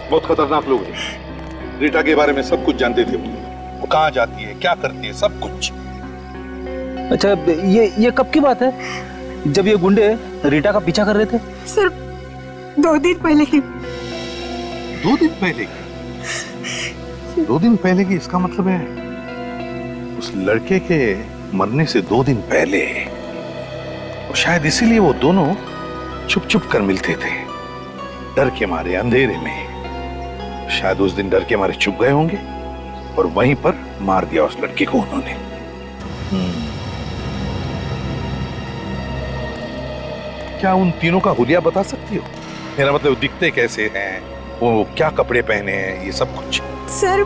Speaker 5: बहुत खतरनाक लोग हैं। रीटा के बारे में सब कुछ जानते थे वो कहाँ जाती है, क्या करती है, सब कुछ।
Speaker 6: अच्छा ये कब की बात है जब ये गुंडे रीटा का पीछा कर रहे थे?
Speaker 15: सर 2 दिन पहले की।
Speaker 5: 2 दिन पहले की? 2 दिन पहले की इसका मतलब है उस लड़के के मरने से 2 दिन पहले। और शायद इसीलिए वो दोनों छुप छुप कर मिलते थे, डर के मारे, अंधेरे में। शायद उस दिन डर के मारे छुप गए होंगे और वहीं पर मार दिया उस लड़के को उन्होंने। क्या उन तीनों का हुलिया बता सकती हो? मेरा मतलब दिखते कैसे हैं, वो क्या कपड़े पहने हैं, ये सब कुछ।
Speaker 15: सर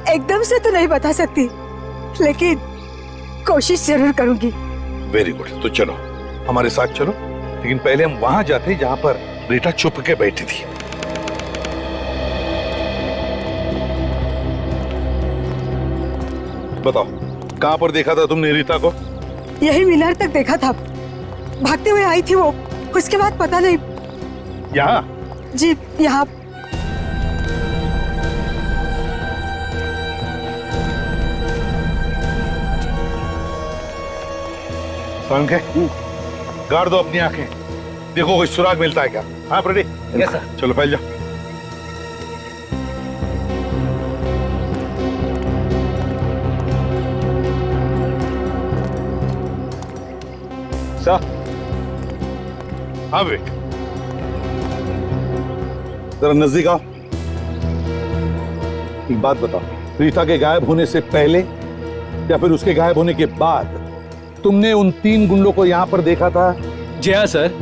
Speaker 15: एकदम से तो नहीं बता सकती, लेकिन कोशिश जरूर करूंगी।
Speaker 5: वेरी गुड, तो चलो हमारे साथ चलो, लेकिन पहले हम वहां जाते हैं जहां पर रीटा छुप के बैठी थी। बताओ कहां पर देखा था तुमने रीटा को?
Speaker 15: यही मीनार तक देखा था, भागते हुए आई थी वो, उसके बाद पता नहीं।
Speaker 5: यहाँ?
Speaker 15: जी यहाँ।
Speaker 5: गाड़ दो अपनी आंखें, देखो कोई सुराग मिलता है क्या। हाँ रेडी?
Speaker 6: Yes sir.
Speaker 5: चलो फैल जाओ।
Speaker 16: सर।
Speaker 5: हाँ विक, जरा नजदीक आओ। एक बात बताओ, रीता के गायब होने से पहले या फिर उसके गायब होने के बाद तुमने उन 3 गुंडों को यहाँ पर देखा था?
Speaker 17: जी हाँ सर,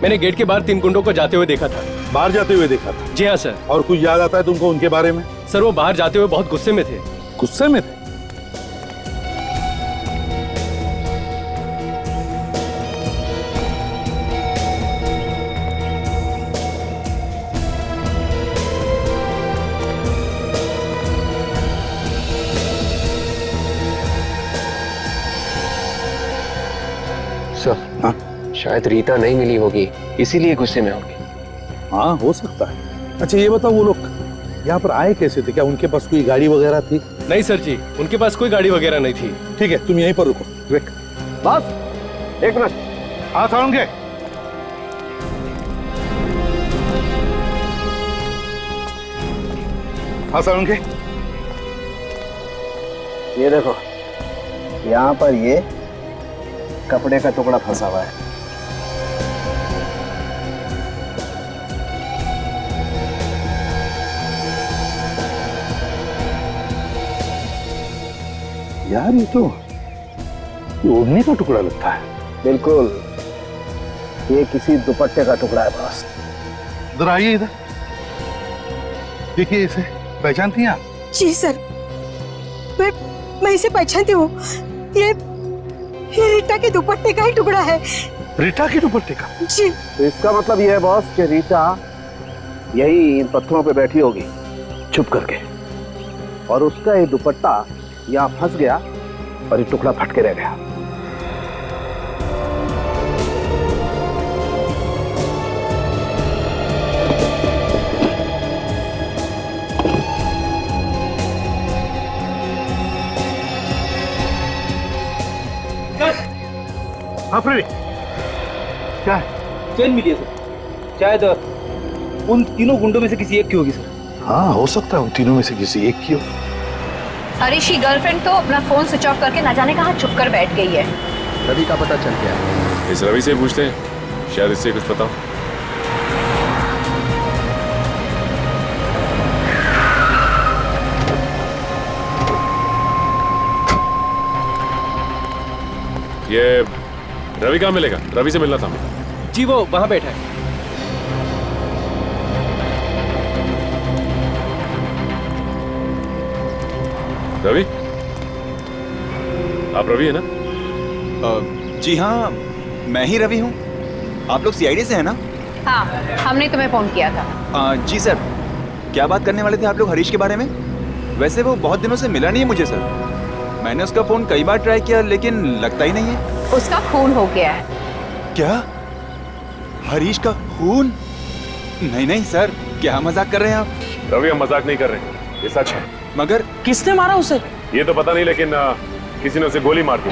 Speaker 17: मैंने गेट के बाहर 3 गुंडों को जाते हुए देखा था।
Speaker 5: बाहर जाते हुए देखा था?
Speaker 17: जी हाँ सर।
Speaker 5: और कुछ याद आता है तुमको उनके बारे में?
Speaker 17: सर वो बाहर जाते हुए बहुत गुस्से में थे।
Speaker 5: गुस्से में थे?
Speaker 4: सर, हाँ? शायद रीता नहीं मिली होगी, इसीलिए गुस्से में होगी।
Speaker 5: हाँ हो सकता है। अच्छा ये बताओ, वो लोग यहाँ पर आए कैसे थे? क्या उनके पास कोई गाड़ी वगैरह थी?
Speaker 17: नहीं सर जी, उनके पास कोई गाड़ी वगैरह नहीं थी।
Speaker 5: ठीक है, तुम यहीं पर रुको। विक,
Speaker 16: बस 1 मिनट।
Speaker 5: हाँ साउंगे। हाँ साउंगे।
Speaker 16: ये देखो, यहाँ पर ये कपड़े का टुकड़ा फंसा हुआ है।
Speaker 5: यार ये तो ओढ़ने का टुकड़ा लगता है।
Speaker 16: बिल्कुल, ये किसी दुपट्टे का टुकड़ा है बॉस।
Speaker 5: इधर आइए, इधर देखिए, इसे पहचानती हैं आप?
Speaker 15: जी सर, मैं इसे पहचानती हूँ। ये रीटा के दुपट्टे का ही टुकड़ा है।
Speaker 5: रीटा के दुपट्टे का?
Speaker 15: जी।
Speaker 16: तो इसका मतलब ये है बॉस कि रीटा यही इन पत्थरों पे बैठी होगी छुप करके, और उसका ये दुपट्टा यहाँ फंस गया और ये टुकड़ा फट के रह गया।
Speaker 5: हाँ फ्रेडी, क्या है?
Speaker 6: चेन मिली है सर, शायद उन तीनों गुंडों में से किसी एक की होगी सर।
Speaker 5: हाँ हो सकता है, उन तीनों में से किसी एक की हो।
Speaker 11: हरीश की गर्लफ्रेंड तो अपना फोन स्विच ऑफ करके ना जाने कहाँ छुप कर बैठ गई है।
Speaker 1: रवि का पता चल गया।
Speaker 7: इस रवि से पूछते हैं, शायद इससे कुछ पता हो। ये रवि कहाँ मिलेगा? रवि से मिलना था मुझे।
Speaker 17: जी वो वहां बैठा है।
Speaker 7: रवि, आप रवि है ना?
Speaker 3: जी हाँ, मैं ही रवि हूँ। आप लोग सीआईडी से हैं ना?
Speaker 11: हाँ, हमने तुम्हें फोन किया था।
Speaker 3: जी सर, क्या बात करने वाले थे आप लोग हरीश के बारे में? वैसे वो बहुत दिनों से मिला नहीं है मुझे सर। मैंने उसका फोन कई बार ट्राई किया लेकिन लगता ही नहीं है।
Speaker 11: उसका खून हो गया है।
Speaker 3: क्या? हरीश का खून? नहीं नहीं सर, क्या मजाक कर रहे हैं आप?
Speaker 7: रवि, हम मजाक नहीं कर रहे, ये सच है।
Speaker 3: मगर
Speaker 12: किसने मारा उसे?
Speaker 7: ये तो पता नहीं, लेकिन किसी ने उसे गोली मार दी।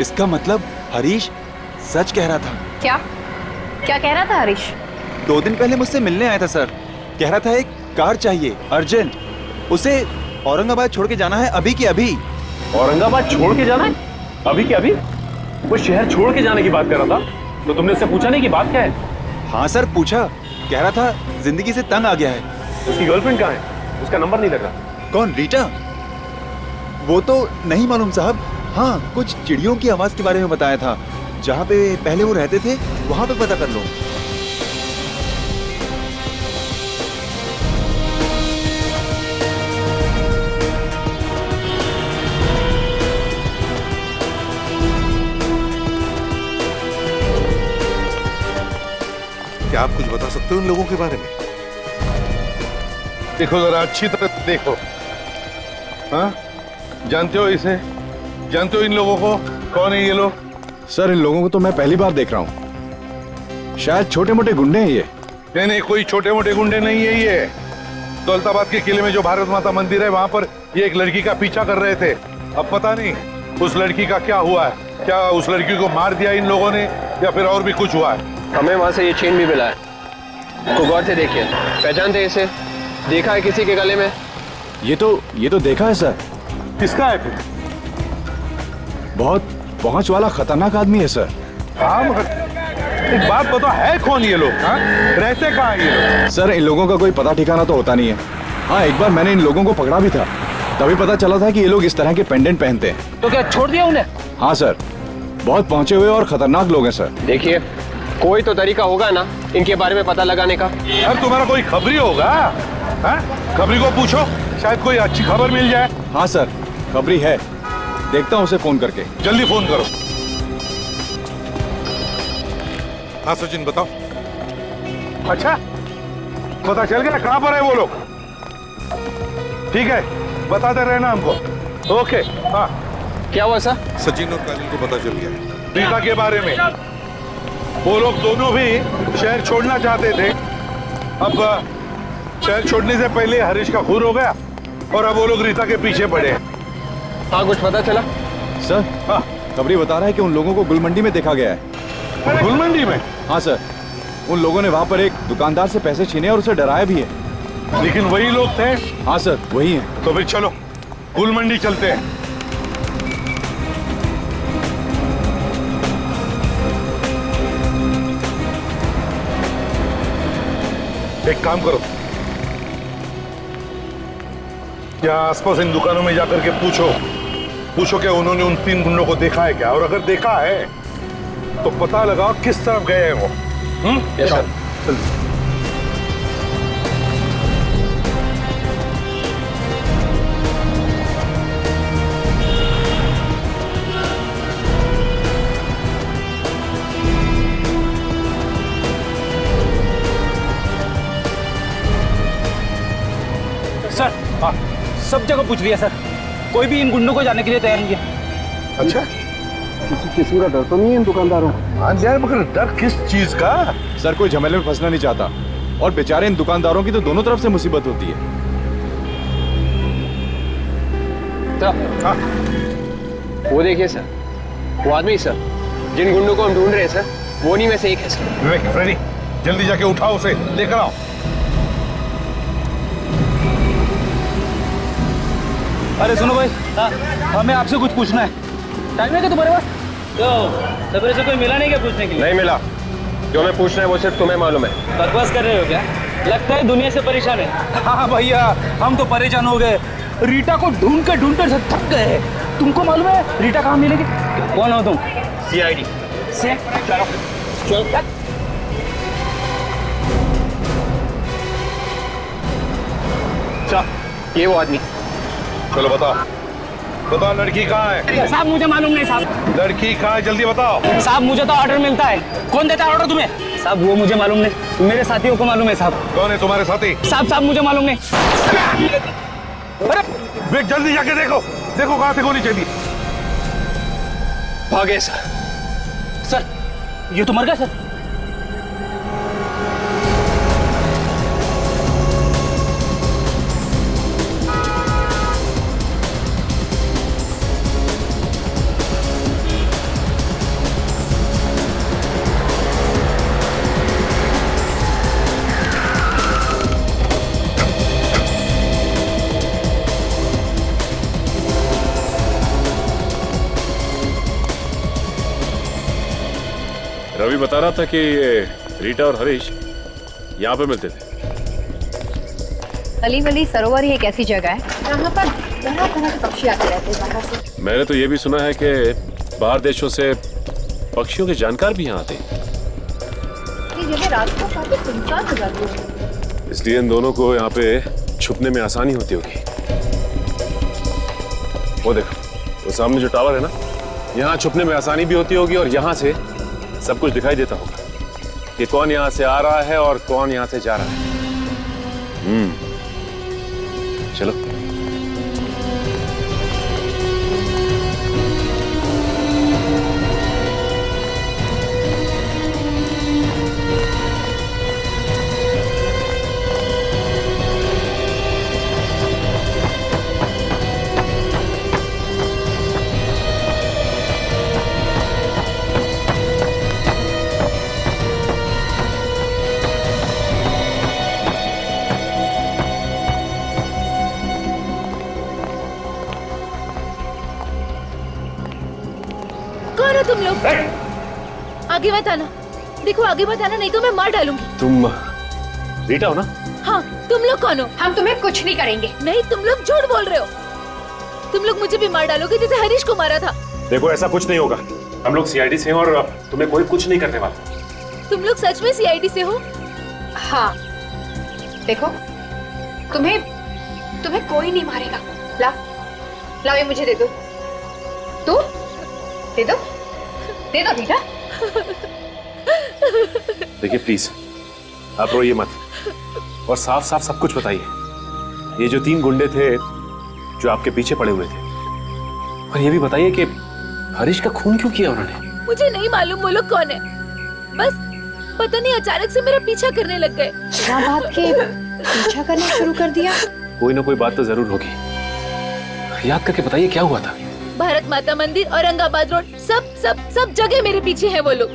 Speaker 3: इसका मतलब हरीश सच कह रहा था।
Speaker 11: क्या क्या कह रहा था हरीश?
Speaker 3: 2 दिन पहले मुझसे मिलने आया था सर। कह रहा था एक कार चाहिए अर्जेंट, उसे औरंगाबाद छोड़ के जाना है अभी के अभी।
Speaker 7: औरंगाबाद छोड़ के जाना है अभी के अभी? वो शहर छोड़ के जाने की बात कर रहा था, तो तुमने उससे पूछा नहीं कि बात क्या है?
Speaker 3: हाँ सर पूछा, कह रहा था जिंदगी से तंग आ गया है।
Speaker 7: उसकी गर्लफ्रेंड कहाँ है? उसका नंबर नहीं लगा।
Speaker 3: कौन, रीटा? वो तो नहीं मालूम साहब। हाँ, कुछ चिड़ियों की आवाज के बारे में बताया था। जहाँ पे पहले वो रहते थे वहां पे पता कर लो।
Speaker 5: क्या आप कुछ बता सकते हो उन लोगों के बारे में? देखो जरा अच्छी तरह देखो। हाँ, जानते हो इसे? जानते हो इन लोगों को? कौन है ये लोग?
Speaker 2: सर, इन लोगों को तो मैं पहली बार देख रहा हूँ। शायद छोटे मोटे गुंडे हैं ये।
Speaker 5: नहीं नहीं, कोई छोटे मोटे गुंडे नहीं है ये। दौलताबाद के किले में जो भारत माता मंदिर है वहां पर ये एक लड़की का पीछा कर रहे थे। अब पता नहीं उस लड़की का क्या हुआ है। क्या उस लड़की को मार दिया इन लोगों ने या फिर और भी कुछ हुआ है?
Speaker 4: हमें वहां से ये चेन भी मिला है। को गौर से देखिए, पहचानते इसे? देखा है किसी के गले में?
Speaker 2: ये तो देखा है सर।
Speaker 5: किसका है फिर?
Speaker 2: बहुत पहुंच वाला खतरनाक आदमी है सर।
Speaker 5: हाँ, मगर एक बात बताओ, है कौन ये लोग? हाँ, रहते कहाँ ये लोग?
Speaker 2: सर, इन लोगों का कोई पता ठिकाना तो होता नहीं है। हाँ, एक बार मैंने इन लोगों को पकड़ा भी था, तभी पता चला था कि ये लोग इस तरह के पेंडेंट पहनते हैं।
Speaker 12: तो क्या छोड़ दिया उन्हें?
Speaker 2: हाँ सर, बहुत पहुंचे हुए और खतरनाक लोग हैं सर।
Speaker 4: देखिए, कोई तो तरीका होगा ना इनके बारे में पता लगाने का।
Speaker 5: यार तुम्हारा कोई खबरी होगा? हाँ? खबरी को पूछो, शायद कोई अच्छी खबर मिल जाए।
Speaker 2: हाँ सर, खबरी है, देखता हूँ उसे फोन करके।
Speaker 5: जल्दी फोन करो। हाँ सचिन बताओ। अच्छा, पता चल गया कहाँ पर है वो लोग? ठीक है, बताते रहना हमको। ओके। हाँ,
Speaker 4: क्या हुआ सर?
Speaker 5: सचिन और काजल को पता चल गया रीता के बारे में। वो लोग दोनों भी शहर छोड़ना चाहते थे। अब शहर छोड़ने से पहले हरीश का खून हो गया और अब वो लोग रीता के पीछे पड़े हैं।
Speaker 4: हाँ, कुछ पता चला?
Speaker 2: सर, हाँ, खबरी बता रहा है कि उन लोगों को गुलमंडी में देखा गया है।
Speaker 5: गुलमंडी में?
Speaker 2: हाँ सर, उन लोगों ने वहाँ पर एक दुकानदार से पैसे छीने और उसे डराया भी है।
Speaker 5: लेकिन वही लोग थे?
Speaker 2: हाँ सर, वही हैं।
Speaker 5: तो फिर चलो गुलमंडी चलते हैं। एक काम करो, क्या आसपास इन दुकानों में जाकर के पूछो क्या उन्होंने उन 3 गुंडों को देखा है क्या, और अगर देखा है तो पता लगाओ किस तरफ गए हैं वो।
Speaker 4: Yes sir.
Speaker 6: सर, सब जगह पूछ लिया सर, कोई भी इन गुंडों को जाने के लिए तैयार नहीं है।
Speaker 5: अच्छा,
Speaker 16: किसी का डर तो नहीं है इन दुकानदारों?
Speaker 5: हाँ यार, मगर डर किस चीज का?
Speaker 2: सर, कोई झमेले में फंसना नहीं चाहता, और बेचारे इन दुकानदारों की तो दोनों तरफ से मुसीबत होती है।
Speaker 4: हाँ। वो देखिए सर, वो आदमी सर, जिन गुंडों को हम ढूंढ रहे हैं सर, वो नहीं में से एक है सर।
Speaker 5: विवेक, फ्रेडी, जल्दी जाके उठाओ उसे, लेकर आओ।
Speaker 6: अरे सुनो भाई, हमें आपसे कुछ पूछना है। टाइम है क्या तुम्हारे पास?
Speaker 8: तो सवेरे से कोई मिला नहीं क्या पूछने के लिए?
Speaker 4: नहीं मिला। जो मैं पूछना है वो सिर्फ तुम्हें मालूम है।
Speaker 8: बकवास कर रहे हो क्या? लगता है दुनिया से परेशान है।
Speaker 6: हाँ भैया, हम तो परेशान हो गए। रीटा को ढूंढते थक गए हैं। तुमको मालूम है रीटा कहाँ मिलेगी?
Speaker 8: कौन हो तुम?
Speaker 4: CID।
Speaker 6: चलो
Speaker 4: ये वो आदमी।
Speaker 5: चलो बताओ, बताओ लड़की कहाँ है?
Speaker 8: साहब मुझे मालूम नहीं साहब।
Speaker 5: लड़की कहाँ है, जल्दी बताओ।
Speaker 8: साहब मुझे तो ऑर्डर मिलता है। कौन देता है ऑर्डर तुम्हें? साहब वो मुझे मालूम नहीं, मेरे साथियों को मालूम है साहब।
Speaker 5: कौन है तुम्हारे साथी?
Speaker 8: साहब मुझे मालूम नहीं।
Speaker 5: अरे बेट, जल्दी जाके देखो, देखो कहाँ से गोली चली।
Speaker 6: भागे सर, ये तो मर गया सर।
Speaker 7: रवि बता रहा था कि ये रीटा और हरीश यहाँ पे मिलते थे।
Speaker 11: अली वली सरोवर ही एक ऐसी जगह है जहाँ पर तरह तरह के पक्षी आते रहते हैं बाहर से।
Speaker 7: मैंने तो ये भी सुना है कि बाहर देशों से पक्षियों के जानकार भी यहाँ आते हैं।
Speaker 11: ये जगह रात को काफी सुनसान हो जाती है,
Speaker 7: इसलिए इन दोनों को यहाँ पे छुपने में आसानी होती होगी। वो देखो, वो सामने जो टावर है ना, यहाँ छुपने में आसानी भी होती होगी और यहाँ से सब कुछ दिखाई देता होगा कि कौन यहाँ से आ रहा है और कौन यहाँ से जा रहा है। चलो।
Speaker 15: तुम लोग आगे मत आना। देखो आगे मत आना, नहीं तो मैं मार डालूंगी।
Speaker 7: तुम रीटा हो ना?
Speaker 15: हाँ, तुम लोग कौन हो?
Speaker 11: हम तुम्हें कुछ नहीं करेंगे।
Speaker 15: नहीं, तुम लोग झूठ बोल रहे हो। तुम लोग मुझे भी मार डालोगे जैसे हरीश को मारा था।
Speaker 7: देखो ऐसा कुछ नहीं होगा, हम लोग CID से हैं और तुम्हें कोई कुछ नहीं करने वाला।
Speaker 15: तुम लोग सच में CID से हो?
Speaker 11: हाँ, देखो तुम्हें कोई नहीं मारेगा। लाओ ये मुझे दे दो। तू दे दो रीटा।
Speaker 7: देखिए प्लीज, आप रोइए मत और साफ साफ सब कुछ बताइए। ये जो 3 गुंडे थे जो आपके पीछे पड़े हुए थे, और ये भी बताइए कि हरीश का खून क्यों किया उन्होंने?
Speaker 15: मुझे नहीं मालूम वो लोग कौन है, बस पता नहीं अचानक से मेरा पीछा करने लग गए।
Speaker 11: क्या बात के पीछा करना शुरू कर दिया?
Speaker 7: कोई ना कोई बात तो जरूर होगी। याद करके बताइए क्या हुआ था?
Speaker 15: भारत माता मंदिर, औरंगाबाद रोड, सब जगह मेरे पीछे हैं वो लोग।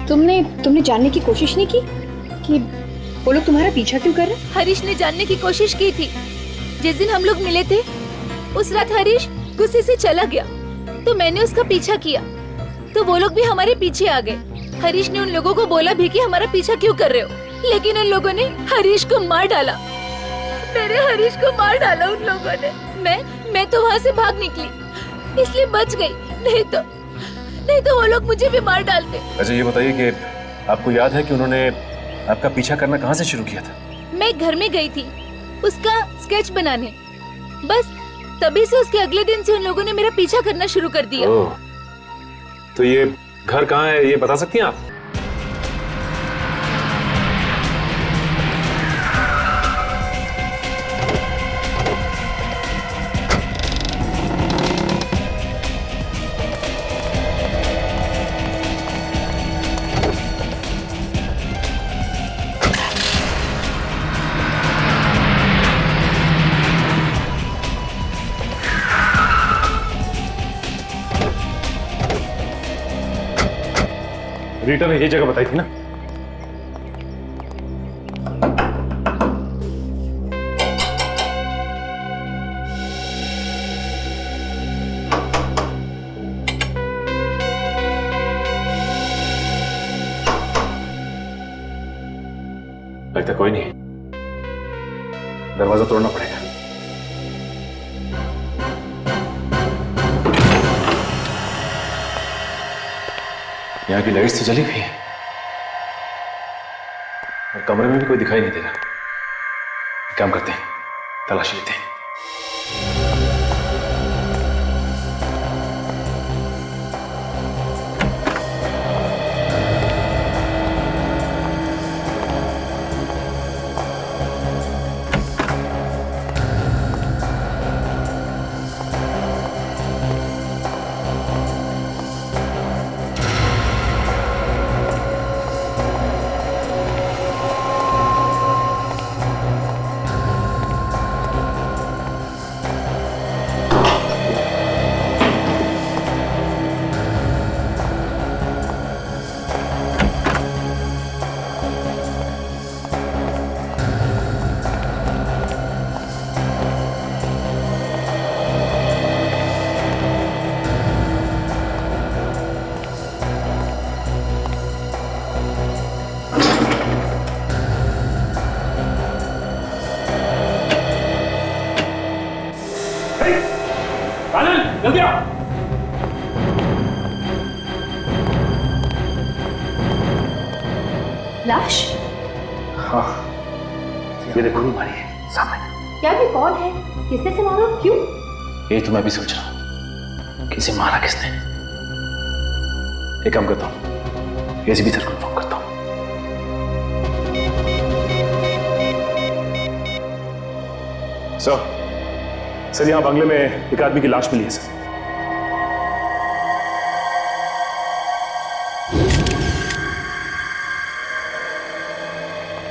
Speaker 11: तुमने जानने की कोशिश नहीं की कि वो लोग तुम्हारा पीछा क्यों कर रहे हैं?
Speaker 15: हरीश ने जानने की कोशिश की थी। जिस दिन हम लोग मिले थे उस रात हरीश गुस्से से चला गया, तो मैंने उसका पीछा किया, तो वो लोग भी हमारे पीछे आ गए। हरीश ने उन लोगों को बोला भी कि हमारा पीछा क्यों कर रहे हो, लेकिन उन लोगों ने हरीश को मार डाला। मेरे हरीश को मार डाला उन लोगों ने। मैं तो वहाँ से भाग निकली, इसलिए बच गई, नहीं तो वो लोग मुझे भी मार डालते।
Speaker 7: अच्छा ये बताइए कि आपको याद है कि उन्होंने आपका पीछा करना कहाँ से शुरू किया था?
Speaker 15: मैं घर में गई थी उसका स्केच बनाने, बस तभी से उसके अगले दिन से उन लोगों ने मेरा पीछा करना शुरू कर दिया।
Speaker 7: तो ये घर कहाँ है, ये बता सकती हैं आप? रीटा ने ये जगह बताई थी ना? लगता कोई नहीं, दरवाजा तोड़ना पड़ेगा। यहाँ की लाइट्स तो जली हुई है और कमरे में भी कोई दिखाई नहीं दे रहा। काम करते हैं, तलाशी लेते हैं। जल्दी आओ।
Speaker 11: लाश?
Speaker 7: हाँ, ये देखो मारी है सामने।
Speaker 11: क्या ये कौन है? किसने से मारा? क्यों?
Speaker 7: ये तो मैं भी सोच रहा हूँ, किसे मारा किसने। एक काम करता हूँ, एसीपी सर को इन्फॉर्म करता हूँ। सर यहाँ बंगले में एक आदमी की लाश मिली है सर।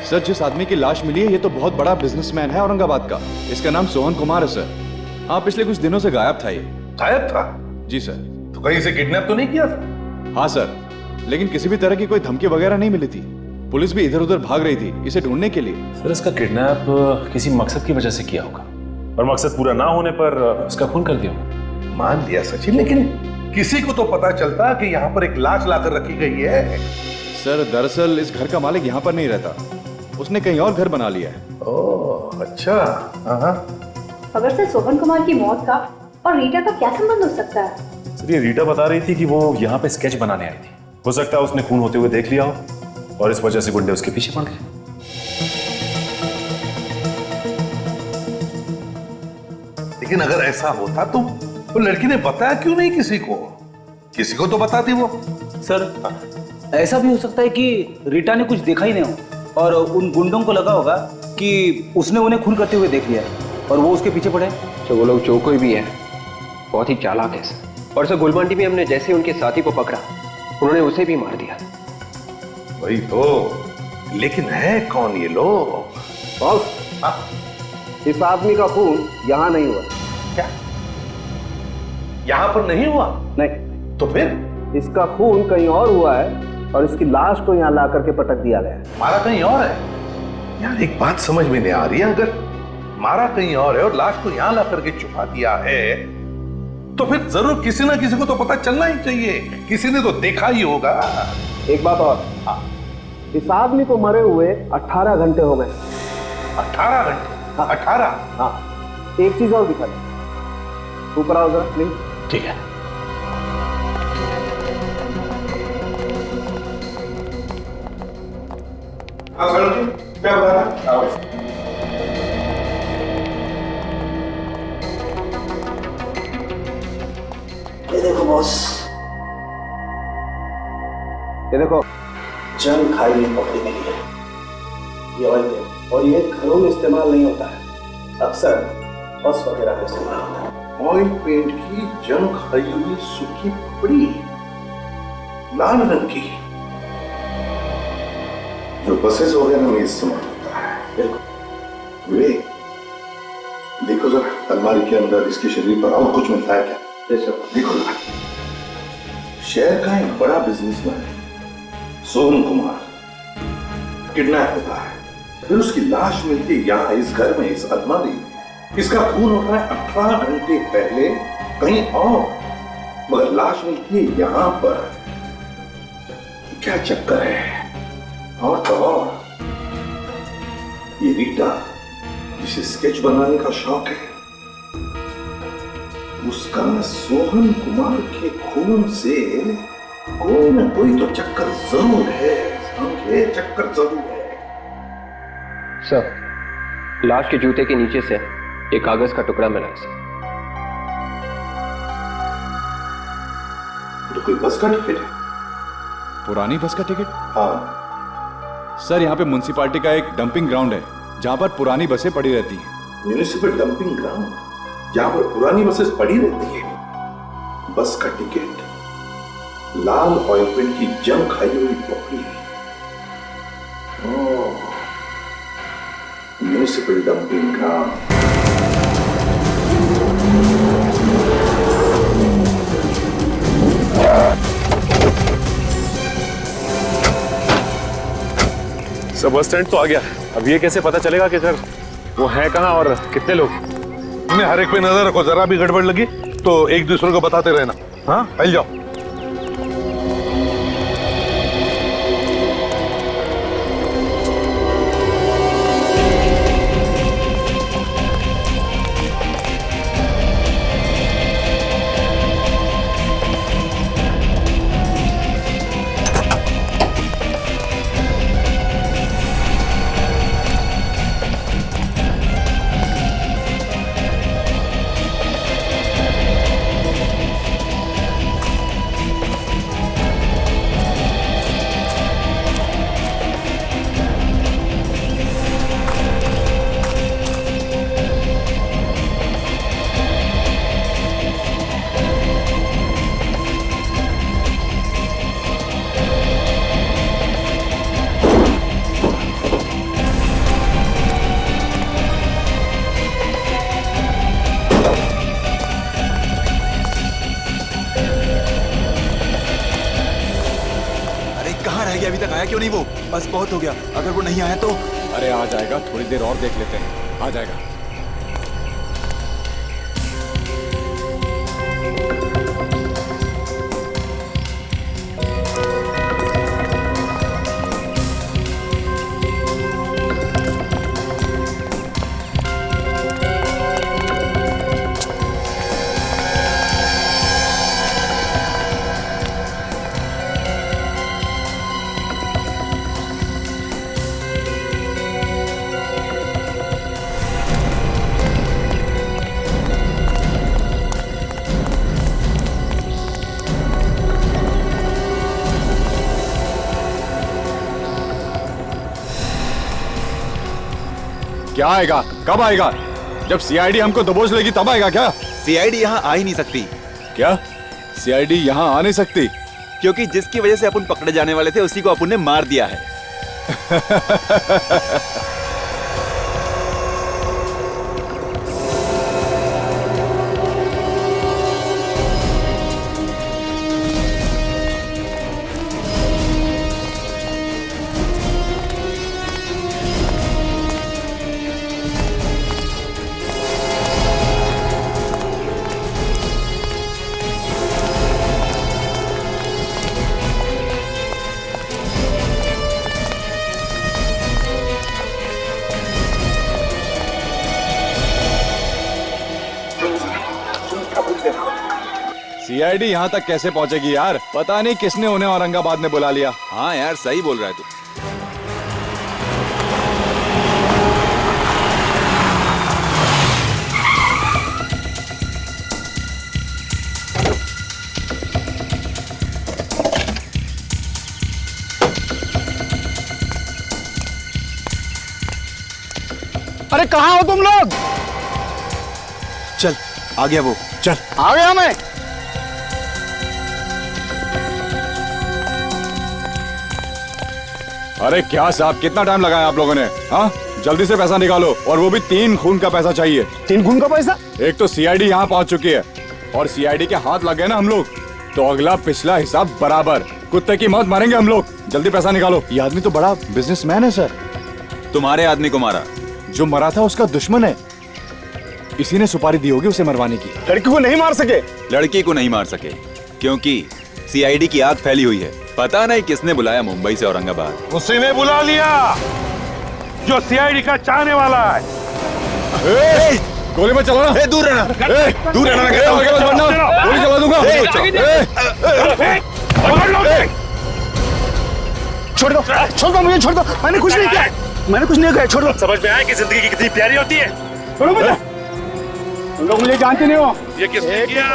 Speaker 2: सर जिस आदमी की लाश मिली है ये तो बहुत बड़ा बिजनेसमैन है औरंगाबाद का। इसका नाम सोहन कुमार है सर। हाँ, पिछले कुछ दिनों से गायब था ये।
Speaker 5: गायब था?
Speaker 2: जी सर।
Speaker 5: तो कहीं से किडनैप तो नहीं किया था?
Speaker 2: हाँ सर, लेकिन किसी भी तरह की कोई धमकी वगैरह नहीं मिली थी। पुलिस भी इधर उधर भाग रही थी इसे ढूंढने के लिए।
Speaker 7: सर इसका किडनैप किसी मकसद की वजह से किया होगा और मकसद पूरा ना होने पर उसका खून कर दिया होगा।
Speaker 5: मान लिया सचिन, लेकिन किसी को तो पता चलता कि यहाँ पर एक लाश लाकर रखी गई है।
Speaker 2: सर दरअसल इस घर का मालिक यहाँ पर नहीं रहता, उसने कहीं और घर बना लिया है।
Speaker 5: ओह अच्छा। हाँ।
Speaker 15: खबर से सोहन कुमार की मौत का और रीटा का क्या संबंध हो सकता है?
Speaker 7: सर ये रीटा बता रही थी कि वो यहाँ पे स्केच बनाने आई थी। हो सकता है उसने खून होते हुए देख लिया हो और इस वजह से गुंडे उसके पीछे पड़ गए।
Speaker 5: लेकिन अगर ऐसा होता तो वो लड़की ने बताया क्यों नहीं किसी को? किसी को तो बताती वो।
Speaker 6: सर ऐसा भी हो सकता है कि रीटा ने कुछ देखा ही नहीं हो और उन गुंडों को लगा होगा कि उसने उन्हें खून करते हुए देख लिया और वो उसके पीछे पड़े।
Speaker 4: तो वो लोग जो कोई भी है बहुत ही चालाक है सर। और सर गुलमांडी में हमने जैसे उनके साथी को पकड़ा उन्होंने उसे भी मार दिया।
Speaker 5: वही तो, लेकिन है कौन ये लोग?
Speaker 16: बॉस, इस आदमी का खून यहाँ नहीं हुआ।
Speaker 5: क्या? यहाँ पर नहीं हुआ?
Speaker 16: नहीं।
Speaker 5: तो फिर?
Speaker 16: इसका खून कहीं और हुआ है और इसकी लाश को यहाँ ला करके पटक दिया गया है।
Speaker 5: मारा कहीं और है? यार एक बात समझ में नहीं आ रही है, अगर मारा कहीं और है और लाश को यहाँ ला करके छुपा दिया है तो फिर जरूर किसी ना किसी को तो पता चलना ही चाहिए, किसी ने तो देखा ही होगा।
Speaker 16: एक बात और, इस आदमी को मरे हुए 18 घंटे हो गए।
Speaker 5: 18 घंटे? हाँ। 18?
Speaker 16: हाँ। एक चीज और दिखा दे, ऊपर आओ जरा प्लीज।
Speaker 5: ठीक है। क्या बताना?
Speaker 14: ये देखो बॉस,
Speaker 16: ये देखो
Speaker 14: जंग खाई में पकड़ी मिली है। ये ऑयल पेंट, और ये घरों में इस्तेमाल नहीं होता है, अक्सर बस वगैरह में इस्तेमाल होता है।
Speaker 5: ऑयल पेंट की जंग खाई हुई सूखी पड़ी लाल रंग की, जो बसेस वगैरह में इस्तेमाल होता है। बिल्कुल। विवेक, देखो जरा अलमारी के अंदर इसके शरीर पर और कुछ मिलता है क्या? देखो ना, शहर का एक बड़ा बिजनेसमैन है सोहन कुमार, किडनैप होता है, फिर उसकी लाश मिलती है यहाँ इस घर में, इस अलमारी में। इसका खून होता है 18 घंटे पहले कहीं और, मगर लाश मिलती है यहाँ पर। क्या चक्कर है? और तो और
Speaker 16: ये रीटा जिसे स्केच बनाने का शौक है, उसका सोहन कुमार के खून से कोई न कोई तो चक्कर जरूर है, समझे? चक्कर जरूर है।
Speaker 4: सर, लाश के जूते के नीचे से एक कागज का टुकड़ा मिला है सर।
Speaker 16: तो कोई बस का टिकट है?
Speaker 2: पुरानी बस का टिकट?
Speaker 16: हाँ
Speaker 2: सर, यहाँ पे म्युनिसिपालिटी का एक डंपिंग ग्राउंड है जहाँ पर पुरानी बसें पड़ी रहती हैं।
Speaker 16: म्यूनिसिपल डंपिंग ग्राउंड जहाँ पर पुरानी बसेस पड़ी रहती है। बस का टिकट लाल ऑयल पेंट की जंग खाई हुई पकड़ी है। Municipal dumping ground.
Speaker 7: सब बस स्टैंड तो आ गया। अब ये कैसे पता चलेगा कि सर वो है कहाँ और कितने लोग?
Speaker 5: हर एक पे नजर रखो, जरा भी गड़बड़ लगी तो एक दूसरे को बताते रहना। हाँ, फैल जाओ।
Speaker 3: अभी तक आया क्यों नहीं वो? बस बहुत हो गया, अगर वो नहीं आया तो।
Speaker 2: अरे आ जाएगा, थोड़ी देर और देख लेते हैं, आ जाएगा। क्या आएगा? कब आएगा? जब सीआईडी हमको दबोच लेगी तब आएगा क्या?
Speaker 3: सीआईडी यहाँ आ ही नहीं सकती।
Speaker 2: क्या सीआईडी यहाँ आ नहीं सकती?
Speaker 3: क्योंकि जिसकी वजह से अपन पकड़े जाने वाले थे उसी को अपन ने मार दिया है।
Speaker 2: सीआईडी यहाँ तक कैसे पहुँचेगी यार? पता नहीं किसने उन्हें औरंगाबाद में बुला लिया।
Speaker 3: हाँ यार, सही बोल रहा है तू।
Speaker 12: अरे कहाँ हो तुम लोग?
Speaker 3: चल, आ गया वो।
Speaker 2: चल,
Speaker 12: आ गया मैं।
Speaker 2: अरे क्या साहब, कितना टाइम लगाया आप लोगों ने? हाँ, जल्दी से पैसा निकालो, और वो भी 3 खून का पैसा चाहिए।
Speaker 12: 3 खून का पैसा?
Speaker 2: एक तो सीआईडी यहाँ पहुँच चुकी है, और सीआईडी के हाथ लग गए ना हम लोग, तो अगला पिछला हिसाब बराबर। कुत्ते की मौत मारेंगे हम लोग। जल्दी पैसा निकालो। ये आदमी तो बड़ा बिजनेसमैन है सर।
Speaker 3: तुम्हारे आदमी को मारा?
Speaker 2: जो मरा था उसका दुश्मन है, इसी ने सुपारी दी होगी उसे मरवाने की।
Speaker 3: लड़की को नहीं मार सके? लड़की को नहीं मार सके क्योंकि सीआईडी की आग फैली हुई है। पता नहीं किसने बुलाया मुंबई से औरंगाबाद।
Speaker 5: उसी ने बुला लिया। जो सीआईडी का चाहने वाला है।
Speaker 2: गोली मत चलाना। दूर रहना। दूर रहना कहता हूं। गोली चला दूंगा।
Speaker 12: छोड़ दो मुझे, छोड़ दो। मैंने कुछ नहीं किया, मैंने कुछ नहीं किया। छोड़ दो।
Speaker 7: समझ में आया कि जिंदगी कितनी प्यारी होती है।
Speaker 12: छोड़ो मुझे। तुम लोग मुझे जानते नहीं हो।
Speaker 5: ये किसने किया?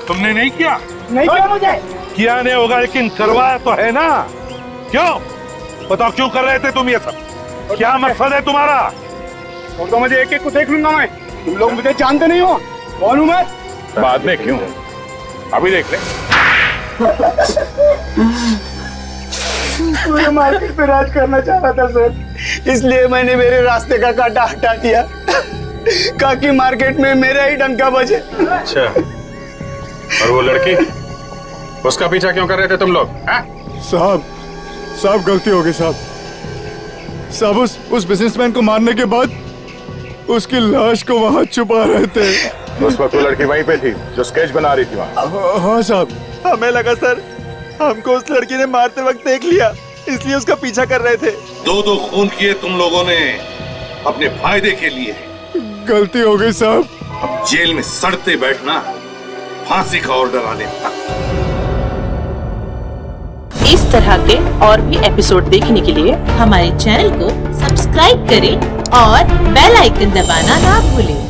Speaker 5: तुमने नहीं किया?
Speaker 12: नहीं किया मुझे।
Speaker 5: किया नहीं होगा, लेकिन करवाया तो है ना। क्यों बताओ, क्यों कर रहे थे तुम ये सब? क्या मकसद है तुम्हारा?
Speaker 12: छोड़ दो मुझे, एक एक को देख लूंगा मैं। तुम लोग मुझे जानते नहीं हो। कौन हूं मैं?
Speaker 5: बाद में क्यों, अभी देख ले।
Speaker 12: मुझे मार्केट पे राज करना चाह रहा था सर, इसलिए मैंने मेरे रास्ते का कांटा हटा दिया ताकि मार्केट में मेरा ही डंका बजे।
Speaker 10: अच्छा, और वो लड़की, उसका पीछा क्यों कर रहे थे तुम लोग?
Speaker 2: साहब गलती हो गई साहब। उस बिजनेसमैन को मारने के बाद उसकी लाश को वहाँ छुपा रहे थे।
Speaker 5: उस वक्त वो लड़की वहीं पे थी जो स्केच बना रही थी वहाँ।
Speaker 2: हाँ साहब।
Speaker 3: हमें लगा सर हमको उस लड़की ने मारते वक्त देख लिया, इसलिए उसका पीछा कर रहे थे।
Speaker 5: दो खून किए तुम लोगों ने अपने फायदे के लिए।
Speaker 2: गलती हो गई साहब।
Speaker 5: अब जेल में सड़ते बैठना, फांसी का ऑर्डर आने तक।
Speaker 18: इस तरह के और भी एपिसोड देखने के लिए हमारे चैनल को सब्सक्राइब करें और बेल आइकन दबाना ना भूलें।